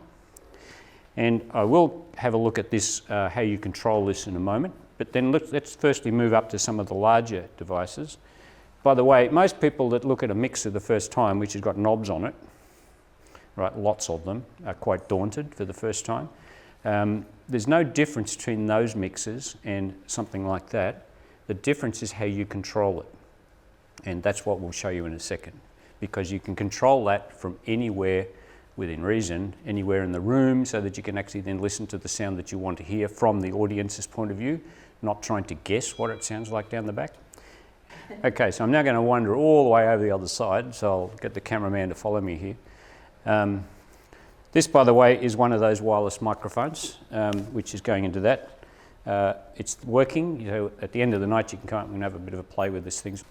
Speaker 1: And I will have a look at this, how you control this in a moment. But then let's firstly move up to some of the larger devices. By the way, most people that look at a mixer the first time, which has got knobs on it, right, lots of them, are quite daunted for the first time. There's no difference between those mixers and something like that. The difference is how you control it. And that's what we'll show you in a second. Because you can control that from anywhere within reason, anywhere in the room, so that you can actually then listen to the sound that you want to hear from the audience's point of view, not trying to guess what it sounds like down the back. Okay, so I'm now going to wander all the way over the other side, so I'll get the cameraman to follow me here. This, by the way, is one of those wireless microphones, which is going into that. It's working. You know, at the end of the night, you can come up and have a bit of a play with these things.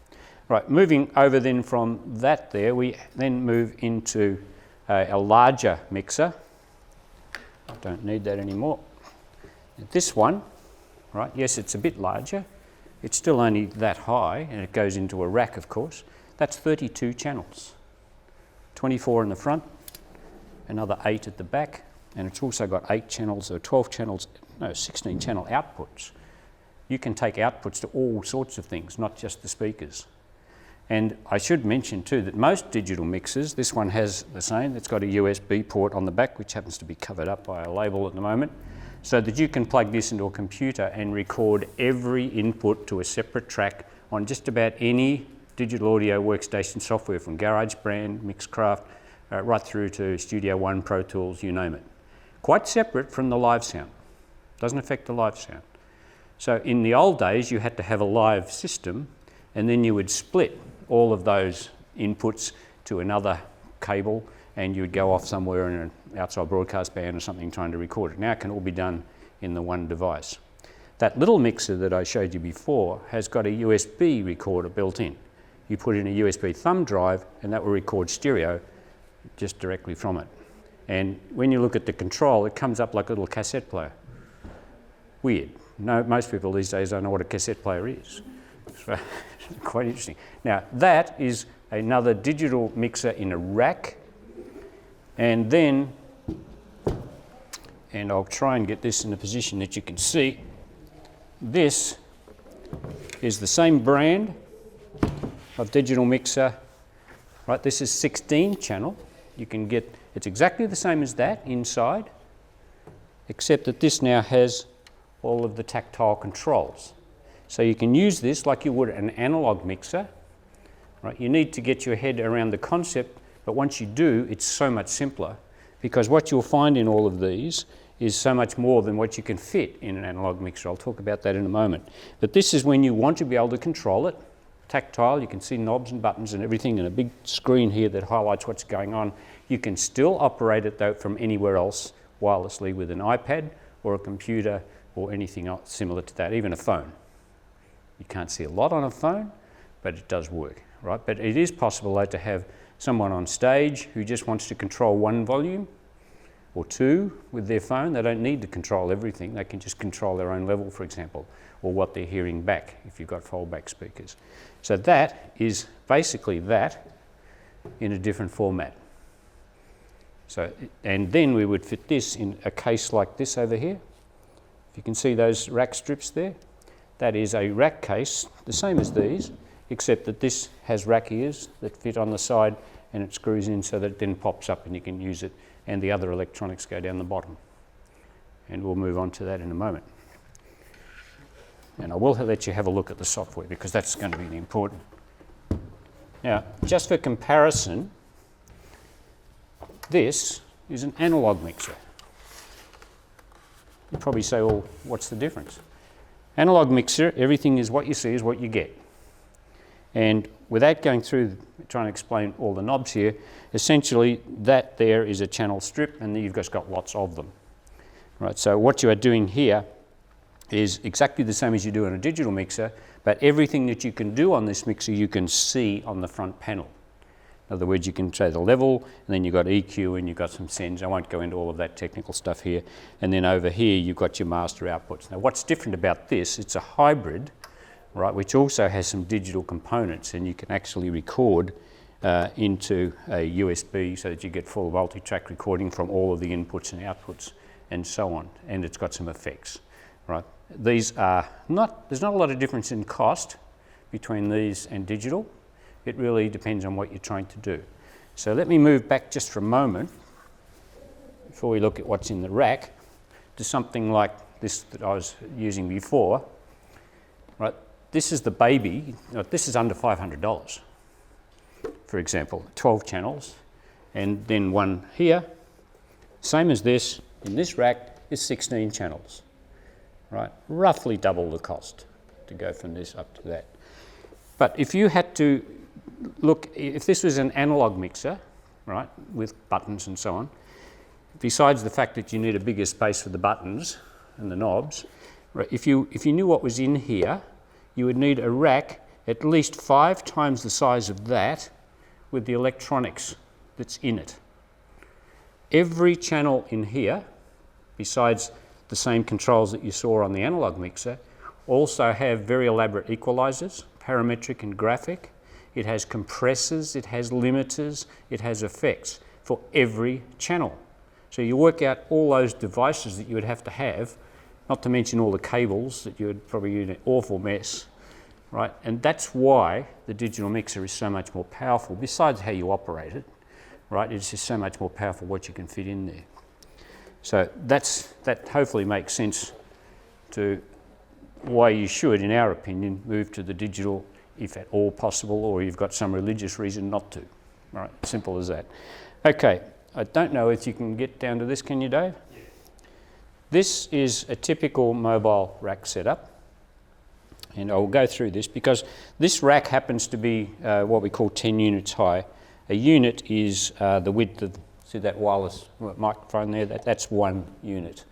Speaker 1: Right, moving over then from that there, we then move into a larger mixer. I don't need that anymore. This one, right, yes, it's a bit larger. It's still only that high, and it goes into a rack, of course. That's 32 channels. 24 in the front, another 8 at the back, and it's also got 8 channels or 12 channels, no, 16 channel outputs. You can take outputs to all sorts of things, not just the speakers. And I should mention too that most digital mixers, this one has the same, it's got a USB port on the back, which happens to be covered up by a label at the moment, so that you can plug this into a computer and record every input to a separate track on just about any digital audio workstation software, from GarageBand, Mixcraft, right through to Studio One, Pro Tools, you name it. Quite separate from the live sound. Doesn't affect the live sound. So in the old days, you had to have a live system, and then you would split all of those inputs to another cable, and you would go off somewhere in an outside broadcast band or something trying to record it. Now it can all be done in the one device. That little mixer that I showed you before has got a USB recorder built in. You put in a USB thumb drive, and that will record stereo just directly from it. And when you look at the control, it comes up like a little cassette player. Weird. No, most people these days don't know what a cassette player is. So, quite interesting. Now, that is another digital mixer in a rack. And then, and I'll try and get this in a position that you can see, this is the same brand of digital mixer. Right, this is 16 channel. You can get, it's exactly the same as that inside, except that this now has all of the tactile controls. So you can use this like you would an analog mixer. Right? You need to get your head around the concept, but once you do, it's so much simpler, because what you'll find in all of these is so much more than what you can fit in an analog mixer. I'll talk about that in a moment. But this is when you want to be able to control it tactile. You can see knobs and buttons and everything, and a big screen here that highlights what's going on. You can still operate it though from anywhere else wirelessly with an iPad or a computer or anything else similar to that, even a phone. You can't see a lot on a phone, but it does work, right? But it is possible though to have someone on stage who just wants to control one volume or two with their phone. They don't need to control everything. They can just control their own level, for example, or what they're hearing back if you've got foldback speakers. So that is basically that in a different format. So, and then we would fit this in a case like this over here. If you can see those rack strips there, that is a rack case, the same as these, except that this has rack ears that fit on the side and it screws in so that it then pops up and you can use it, and the other electronics go down the bottom. And we'll move on to that in a moment. And I will let you have a look at the software because that's going to be important. Now, just for comparison, this is an analog mixer. You probably say, well, what's the difference? Analog mixer, everything is what you see is what you get. And without going through trying to explain all the knobs here, essentially that there is a channel strip and you've just got lots of them. Right, so what you are doing here is exactly the same as you do on a digital mixer, but everything that you can do on this mixer you can see on the front panel. In other words, you can say the level, and then you've got EQ and you've got some sends. I won't go into all of that technical stuff here. And then over here you've got your master outputs. Now what's different about this, it's a hybrid, right, which also has some digital components, and you can actually record into a USB so that you get full multi-track recording from all of the inputs and outputs and so on. And it's got some effects, right? These are there's not a lot of difference in cost between these and digital. It really depends on what you're trying to do. So let me move back just for a moment before we look at what's in the rack to something like this that I was using before. Right, this is the baby. This is under $500, for example, 12 channels, and then one here, same as this, in this rack is 16 channels. Right, roughly double the cost to go from this up to that. But if you had to look, if this was an analog mixer, right, with buttons and so on, besides the fact that you need a bigger space for the buttons and the knobs, right, if you knew what was in here, you would need a rack at least 5 times the size of that with the electronics that's in it. Every channel in here, besides the same controls that you saw on the analog mixer, also have very elaborate equalizers, parametric and graphic. It has compressors, it has limiters, it has effects for every channel. So you work out all those devices that you would have to have, not to mention all the cables that you would probably use, an awful mess, right? And that's why the digital mixer is so much more powerful, besides how you operate it, right? It's just so much more powerful what you can fit in there. So that hopefully makes sense to why you should, in our opinion, move to the digital if at all possible, or you've got some religious reason not to. All right, simple as that. Okay, I don't know if you can get down to this, can you, Dave? Yeah. This is a typical mobile rack setup, and I'll go through this because this rack happens to be what we call 10 units high. A unit is the width of, see that wireless microphone there? That's 1 unit,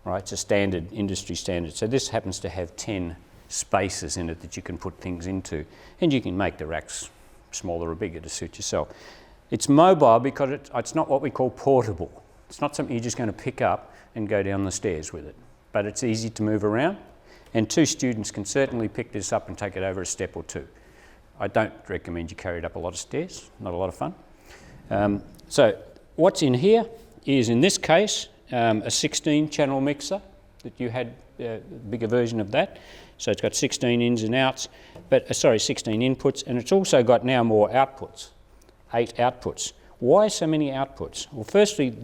Speaker 1: right? It's a standard, industry standard. So this happens to have 10 spaces in it that you can put things into, and you can make the racks smaller or bigger to suit yourself. It's mobile because it's not what we call portable. It's not something you're just going to pick up and go down the stairs with it, but it's easy to move around, and 2 students can certainly pick this up and take it over a step or 2. I don't recommend you carry it up a lot of stairs, not a lot of fun. So what's in here is, in this case, a 16 channel mixer that you had, a bigger version of that. So it's got 16 ins and outs, 16 inputs, and it's also got now more outputs, 8 outputs. Why so many outputs? Well, firstly,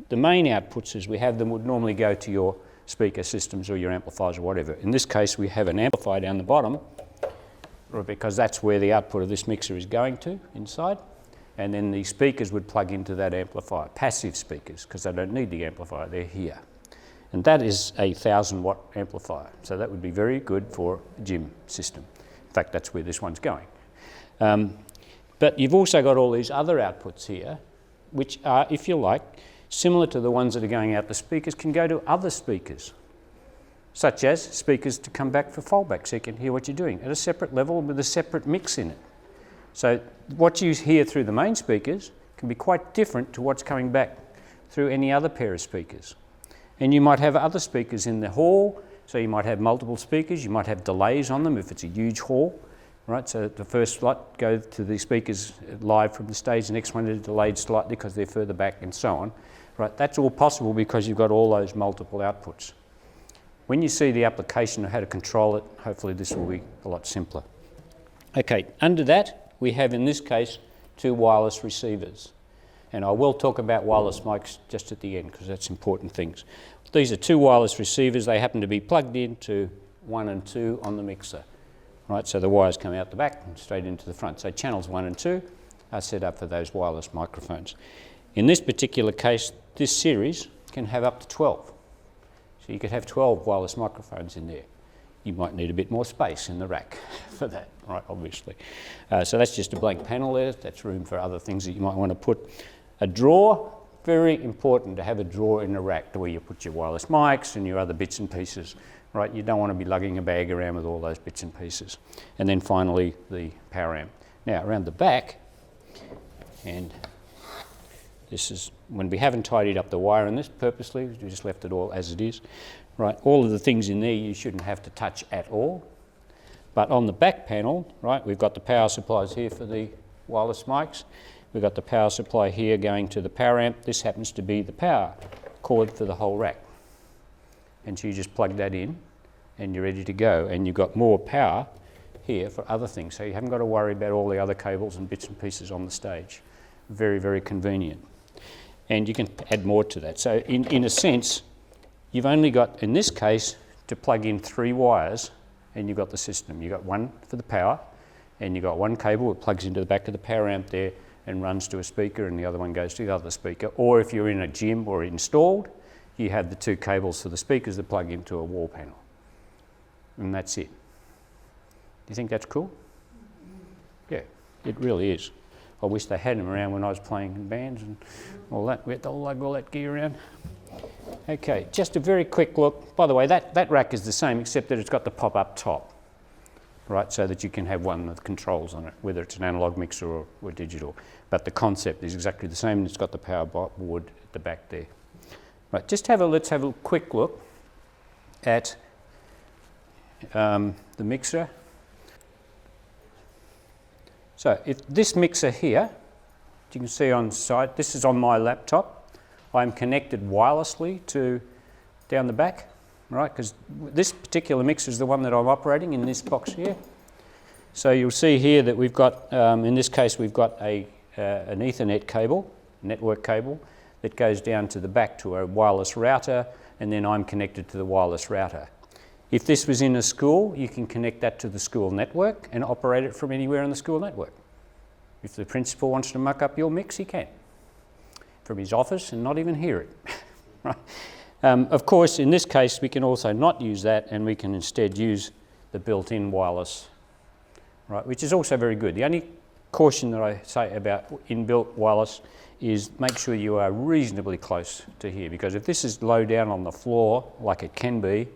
Speaker 1: the main outputs as we have them would normally go to your speaker systems or your amplifiers or whatever. In this case, we have an amplifier down the bottom because that's where the output of this mixer is going to inside, and then the speakers would plug into that amplifier, passive speakers, because they don't need the amplifier, they're here. And that is a 1,000 watt amplifier, so that would be very good for a gym system. fact, that's where this one's going. But you've also got all these other outputs here, which are, if you like, similar to the ones that are going out the speakers, can go to other speakers, such as speakers to come back for foldback, so you can hear what you're doing at a separate level with a separate mix in it. So what you hear through the main speakers can be quite different to what's coming back through any other pair of speakers. And you might have other speakers in the hall, so you might have multiple speakers, you might have delays on them if it's a huge hall, right? So the first slot goes to the speakers live from the stage, the next one is delayed slightly because they're further back and so on, right? That's all possible because you've got all those multiple outputs. When you see the application of how to control it, hopefully this will be a lot simpler. Okay, under that, we have in this case 2 wireless receivers. And I will talk about wireless mics just at the end because that's important things. These are 2 wireless receivers. They happen to be plugged into 1 and 2 on the mixer. Right, so the wires come out the back and straight into the front. So channels 1 and 2 are set up for those wireless microphones. In this particular case, this series can have up to 12. So you could have 12 wireless microphones in there. You might need a bit more space in the rack for that, right, obviously. So that's just a blank panel there. That's room for other things that you might want to put. A drawer, very important to have a drawer in the rack where you put your wireless mics and your other bits and pieces, right? You don't want to be lugging a bag around with all those bits and pieces. And then finally, the power amp. Now, around the back, and this is when we haven't tidied up the wire in this purposely, we just left it all as it is. Right, all of the things in there you shouldn't have to touch at all. But on the back panel, right, we've got the power supplies here for the wireless mics. We've got the power supply here going to the power amp. This happens to be the power cord for the whole rack. And so you just plug that in and you're ready to go. And you've got more power here for other things. So you haven't got to worry about all the other cables and bits and pieces on the stage. Very, very convenient. And you can add more to that. So in a sense, you've only got, in this case, to plug in 3 wires and you've got the system. You've got one for the power and you've got one cable that plugs into the back of the power amp there and runs to a speaker and the other one goes to the other speaker. Or if you're in a gym or installed, you have the 2 cables for the speakers that plug into a wall panel. And that's it. Do you think that's cool? Yeah, it really is. I wish they had them around when I was playing in bands and all that. We had to lug all that gear around. Okay, just a very quick look. By the way, that rack is the same except that it's got the pop-up top, right, so that you can have one with controls on it, whether it's an analog mixer or digital. But the concept is exactly the same, and it's got the power board at the back there. Right, let's have a quick look at the mixer. So if this mixer here, you can see on side, this is on my laptop. I'm connected wirelessly to down the back, right? Because this particular mixer is the one that I'm operating in this box here. So you'll see here that we've got, in this case, we've got an EDnet cable, network cable, that goes down to the back to a wireless router, and then I'm connected to the wireless router. If this was in a school, you can connect that to the school network and operate it from anywhere in the school network. If the principal wants to muck up your mix, he can. From his office and not even hear it. Right? Of course, in this case, we can also not use that and we can instead use the built-in wireless, right, which is also very good. The only caution that I say about inbuilt wireless is make sure you are reasonably close to here, because if this is low down on the floor, like it can be,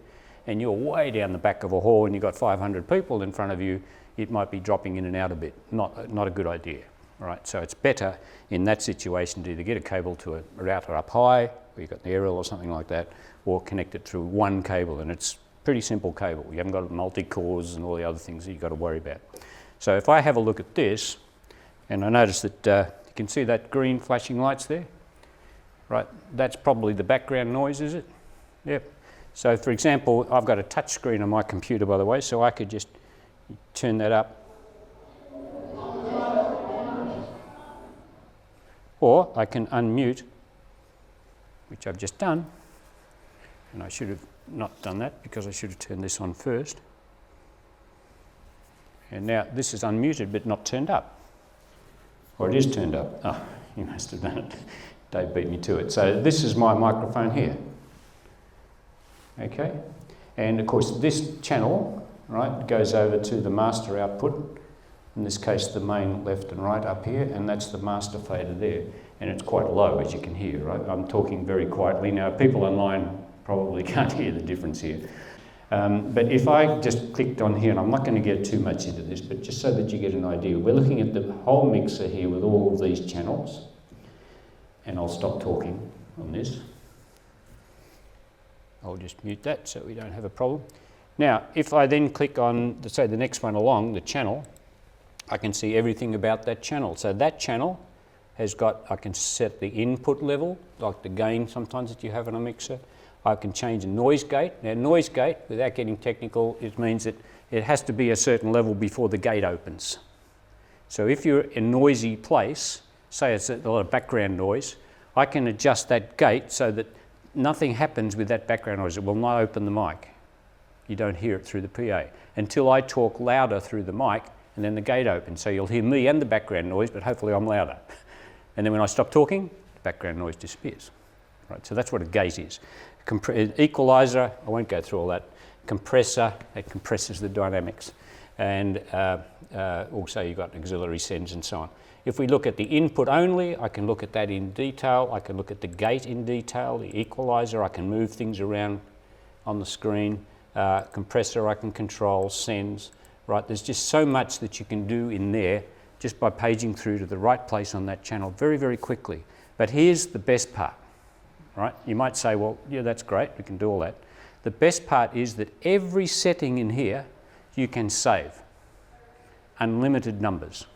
Speaker 1: and you're way down the back of a hall and you've got 500 people in front of you, it might be dropping in and out a bit. Not a good idea. Right, so it's better in that situation to either get a cable to a router up high, where you've got an aerial or something like that, or connect it through one cable, and it's pretty simple cable. You haven't got multi-cores and all the other things that you've got to worry about. So if I have a look at this, and I notice that you can see that green flashing lights there, right, that's probably the background noise, is it? Yep. So for example, I've got a touch screen on my computer, by the way, so I could just turn that up. Or I can unmute, which I've just done, and I should have not done that because I should have turned this on first. And now this is unmuted but not turned up. Or it is turned up. Oh, you must have done it. Dave beat me to it. So this is my microphone here. Okay? And of course this channel right? It goes over to the master output, in this case the main left and right up here, and that's the master fader there. And it's quite low, as you can hear, right? I'm talking very quietly. Now, people online probably can't hear the difference here. But if I just clicked on here, and I'm not going to get too much into this, but just so that you get an idea, we're looking at the whole mixer here with all of these channels. And I'll stop talking on this. I'll just mute that so we don't have a problem. Now, if I then click on, say, the next one along, the channel, I can see everything about that channel. So that channel has got, I can set the input level, like the gain sometimes that you have on a mixer. I can change the noise gate. Now, noise gate, without getting technical, it means that it has to be a certain level before the gate opens. So if you're in a noisy place, say it's a lot of background noise, I can adjust that gate so that nothing happens with that background noise. It will not open the mic. You don't hear it through the PA until I talk louder through the mic, and then the gate opens. So you'll hear me and the background noise, but hopefully I'm louder. And then when I stop talking, the background noise disappears. Right, so that's what a gate is. Equalizer, I won't go through all that. Compressor, it compresses the dynamics. And also you've got auxiliary sends and so on. If we look at the input only, I can look at that in detail. I can look at the gate in detail, the equalizer, I can move things around on the screen. Compressor, I can control, sends. Right, there's just so much that you can do in there just by paging through to the right place on that channel very, very quickly. But here's the best part, right? You might say, well, yeah, that's great, we can do all that. The best part is that every setting in here you can save, unlimited numbers.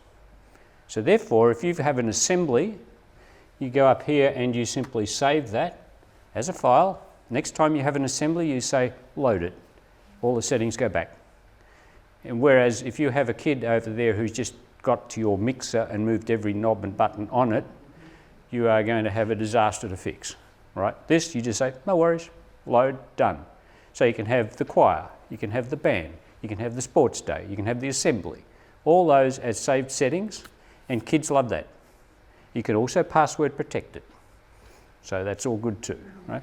Speaker 1: So therefore, if you have an assembly, you go up here and you simply save that as a file. Next time you have an assembly, you say, load it. All the settings go back. And whereas if you have a kid over there who's just got to your mixer and moved every knob and button on it, you are going to have a disaster to fix, right? This, you just say, no worries, load, done. So you can have the choir, you can have the band, you can have the sports day, you can have the assembly, all those as saved settings, and kids love that. You can also password protect it. So that's all good too, right?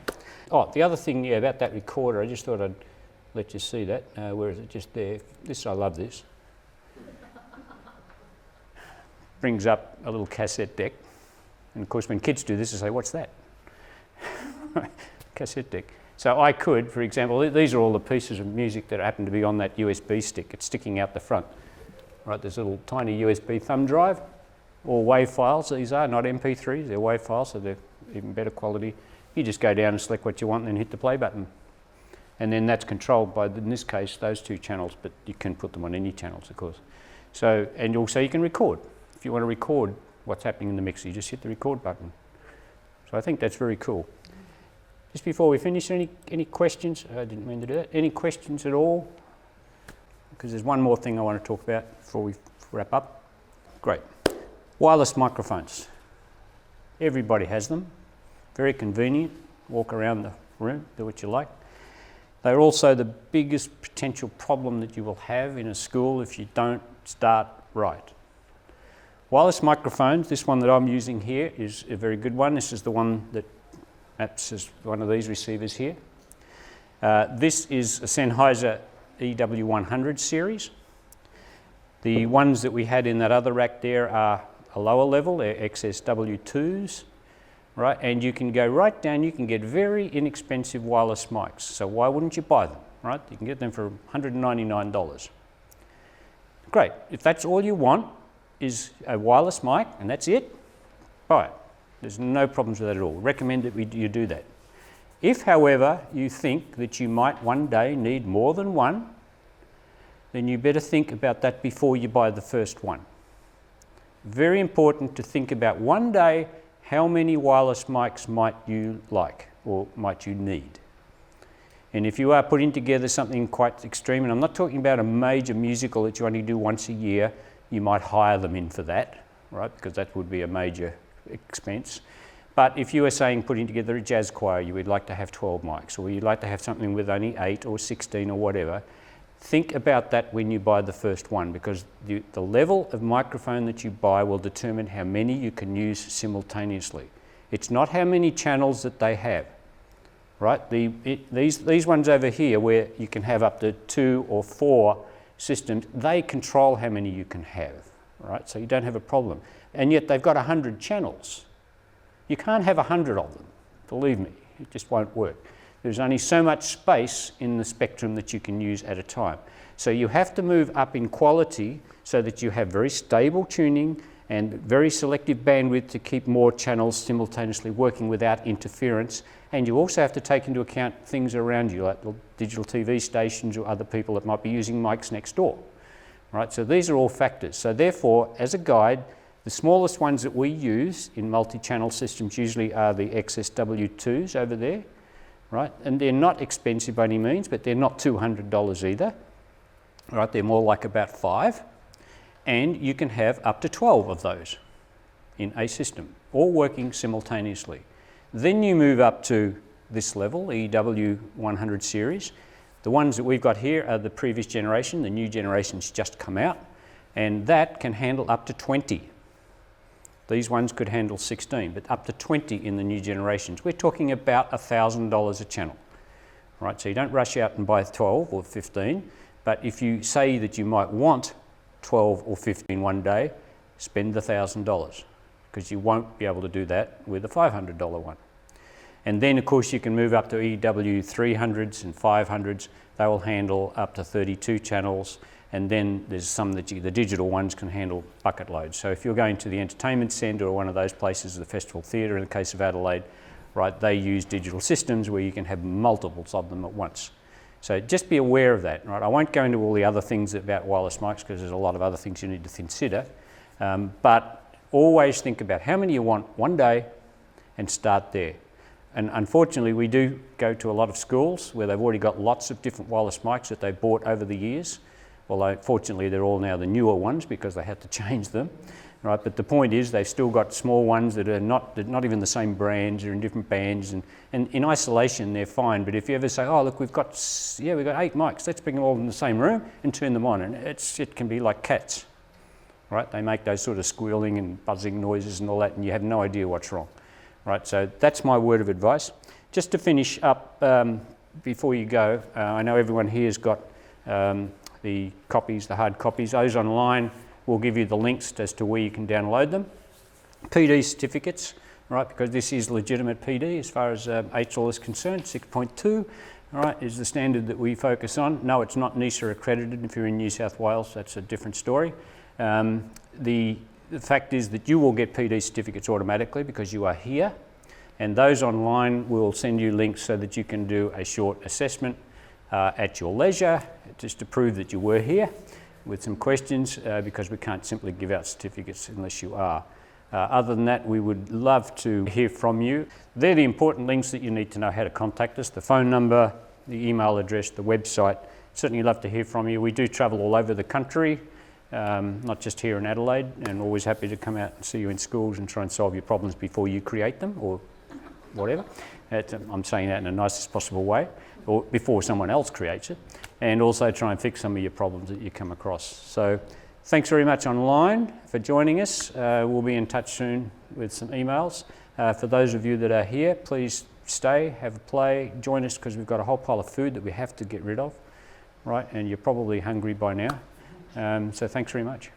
Speaker 1: Oh, the other thing about that recorder, I just thought I'd let you see that. Where is it? Just there. This, I love this. Brings up a little cassette deck. And of course, when kids do this, they say, what's that? Cassette deck. So I could, for example, these are all the pieces of music that happen to be on that USB stick. It's sticking out the front. Right, there's a little tiny USB thumb drive, all WAV files. These are not MP3s, they're WAV files, so they're even better quality. You just go down and select what you want and then hit the play button. And then that's controlled by, in this case, those two channels, but you can put them on any channels, of course. So, and also you can record. If you want to record what's happening in the mixer, you just hit the record button. So I think that's very cool. Just before we finish, any questions? I didn't mean to do that. Any questions at all? Because there's one more thing I want to talk about before we wrap up. Great. Wireless microphones. Everybody has them. Very convenient. Walk around the room, do what you like. They're also the biggest potential problem that you will have in a school if you don't start right. Wireless microphones, this one that I'm using here is a very good one. This is the one that maps as one of these receivers here. This is a Sennheiser EW100 series. The ones that we had in that other rack there are a lower level, they're XSW2s. Right, and you can go right down, you can get very inexpensive wireless mics. So why wouldn't you buy them, right? You can get them for $199. Great, if that's all you want is a wireless mic and that's it, buy it. There's no problems with that at all. Recommend that you do that. If, however, you think that you might one day need more than one, then you better think about that before you buy the first one. Very important to think about one day, how many wireless mics might you like or might you need? And if you are putting together something quite extreme, and I'm not talking about a major musical that you only do once a year, you might hire them in for that, right? Because that would be a major expense. But if you are saying putting together a jazz choir, you would like to have 12 mics, or you'd like to have something with only 8 or 16 or whatever, think about that when you buy the first one, because the level of microphone that you buy will determine how many you can use simultaneously. It's not how many channels that they have. right? These ones over here where you can have up to 2 or 4 systems, they control how many you can have, right? So you don't have a problem. And yet they've got 100 channels. You can't have 100 of them, believe me, it just won't work. There's only so much space in the spectrum that you can use at a time. So you have to move up in quality so that you have very stable tuning and very selective bandwidth to keep more channels simultaneously working without interference. And you also have to take into account things around you, like the digital TV stations or other people that might be using mics next door, right? So these are all factors. So therefore, as a guide, the smallest ones that we use in multi-channel systems usually are the XSW2s over there, right? And they're not expensive by any means, but they're not $200 either, right? They're more like about $5. And you can have up to 12 of those in a system, all working simultaneously. Then you move up to this level, EW100 series. The ones that we've got here are the previous generation, the new generation's just come out, and that can handle up to 20. These ones could handle 16, but up to 20 in the new generations. We're talking about $1,000 a channel, right? So you don't rush out and buy 12 or 15, but if you say that you might want 12 or 15 one day, spend the $1,000, because you won't be able to do that with a $500 one. And then of course you can move up to EW300s and 500s. They will handle up to 32 channels, and then there's some that the digital ones can handle bucket loads. So if you're going to the entertainment centre or one of those places, the Festival Theatre in the case of Adelaide, right, they use digital systems where you can have multiples of them at once. So just be aware of that, right? I won't go into all the other things about wireless mics because there's a lot of other things you need to consider, but always think about how many you want one day and start there. And unfortunately, we do go to a lot of schools where they've already got lots of different wireless mics that they bought over the years, although fortunately they're all now the newer ones because they had to change them, right? But the point is they've still got small ones that are not even the same brands, they're in different bands, and in isolation they're fine. But if you ever say, oh look, we've got 8 mics, let's bring them all in the same room and turn them on, and it can be like cats, right? They make those sort of squealing and buzzing noises and all that, and you have no idea what's wrong, right? So that's my word of advice. Just to finish up before you go, I know everyone here's got the copies, the hard copies. Those online will give you the links as to where you can download them. PD certificates, right, because this is legitimate PD as far as HL is concerned. 6.2, all right, is the standard that we focus on. No, it's not NISA accredited. If you're in New South Wales, that's a different story. The fact is that you will get PD certificates automatically because you are here, and those online will send you links so that you can do a short assessment at your leisure, just to prove that you were here with some questions, because we can't simply give out certificates unless you are. Other than that, we would love to hear from you. They're the important links that you need to know how to contact us: the phone number, the email address, the website. Certainly love to hear from you. We do travel all over the country, not just here in Adelaide, and always happy to come out and see you in schools and try and solve your problems before you create them or whatever. I'm saying that in the nicest possible way, or before someone else creates it, and also try and fix some of your problems that you come across. So thanks very much online for joining us. We'll be in touch soon with some emails. For those of you that are here, please stay, have a play, join us, because we've got a whole pile of food that we have to get rid of, right? And you're probably hungry by now. So thanks very much.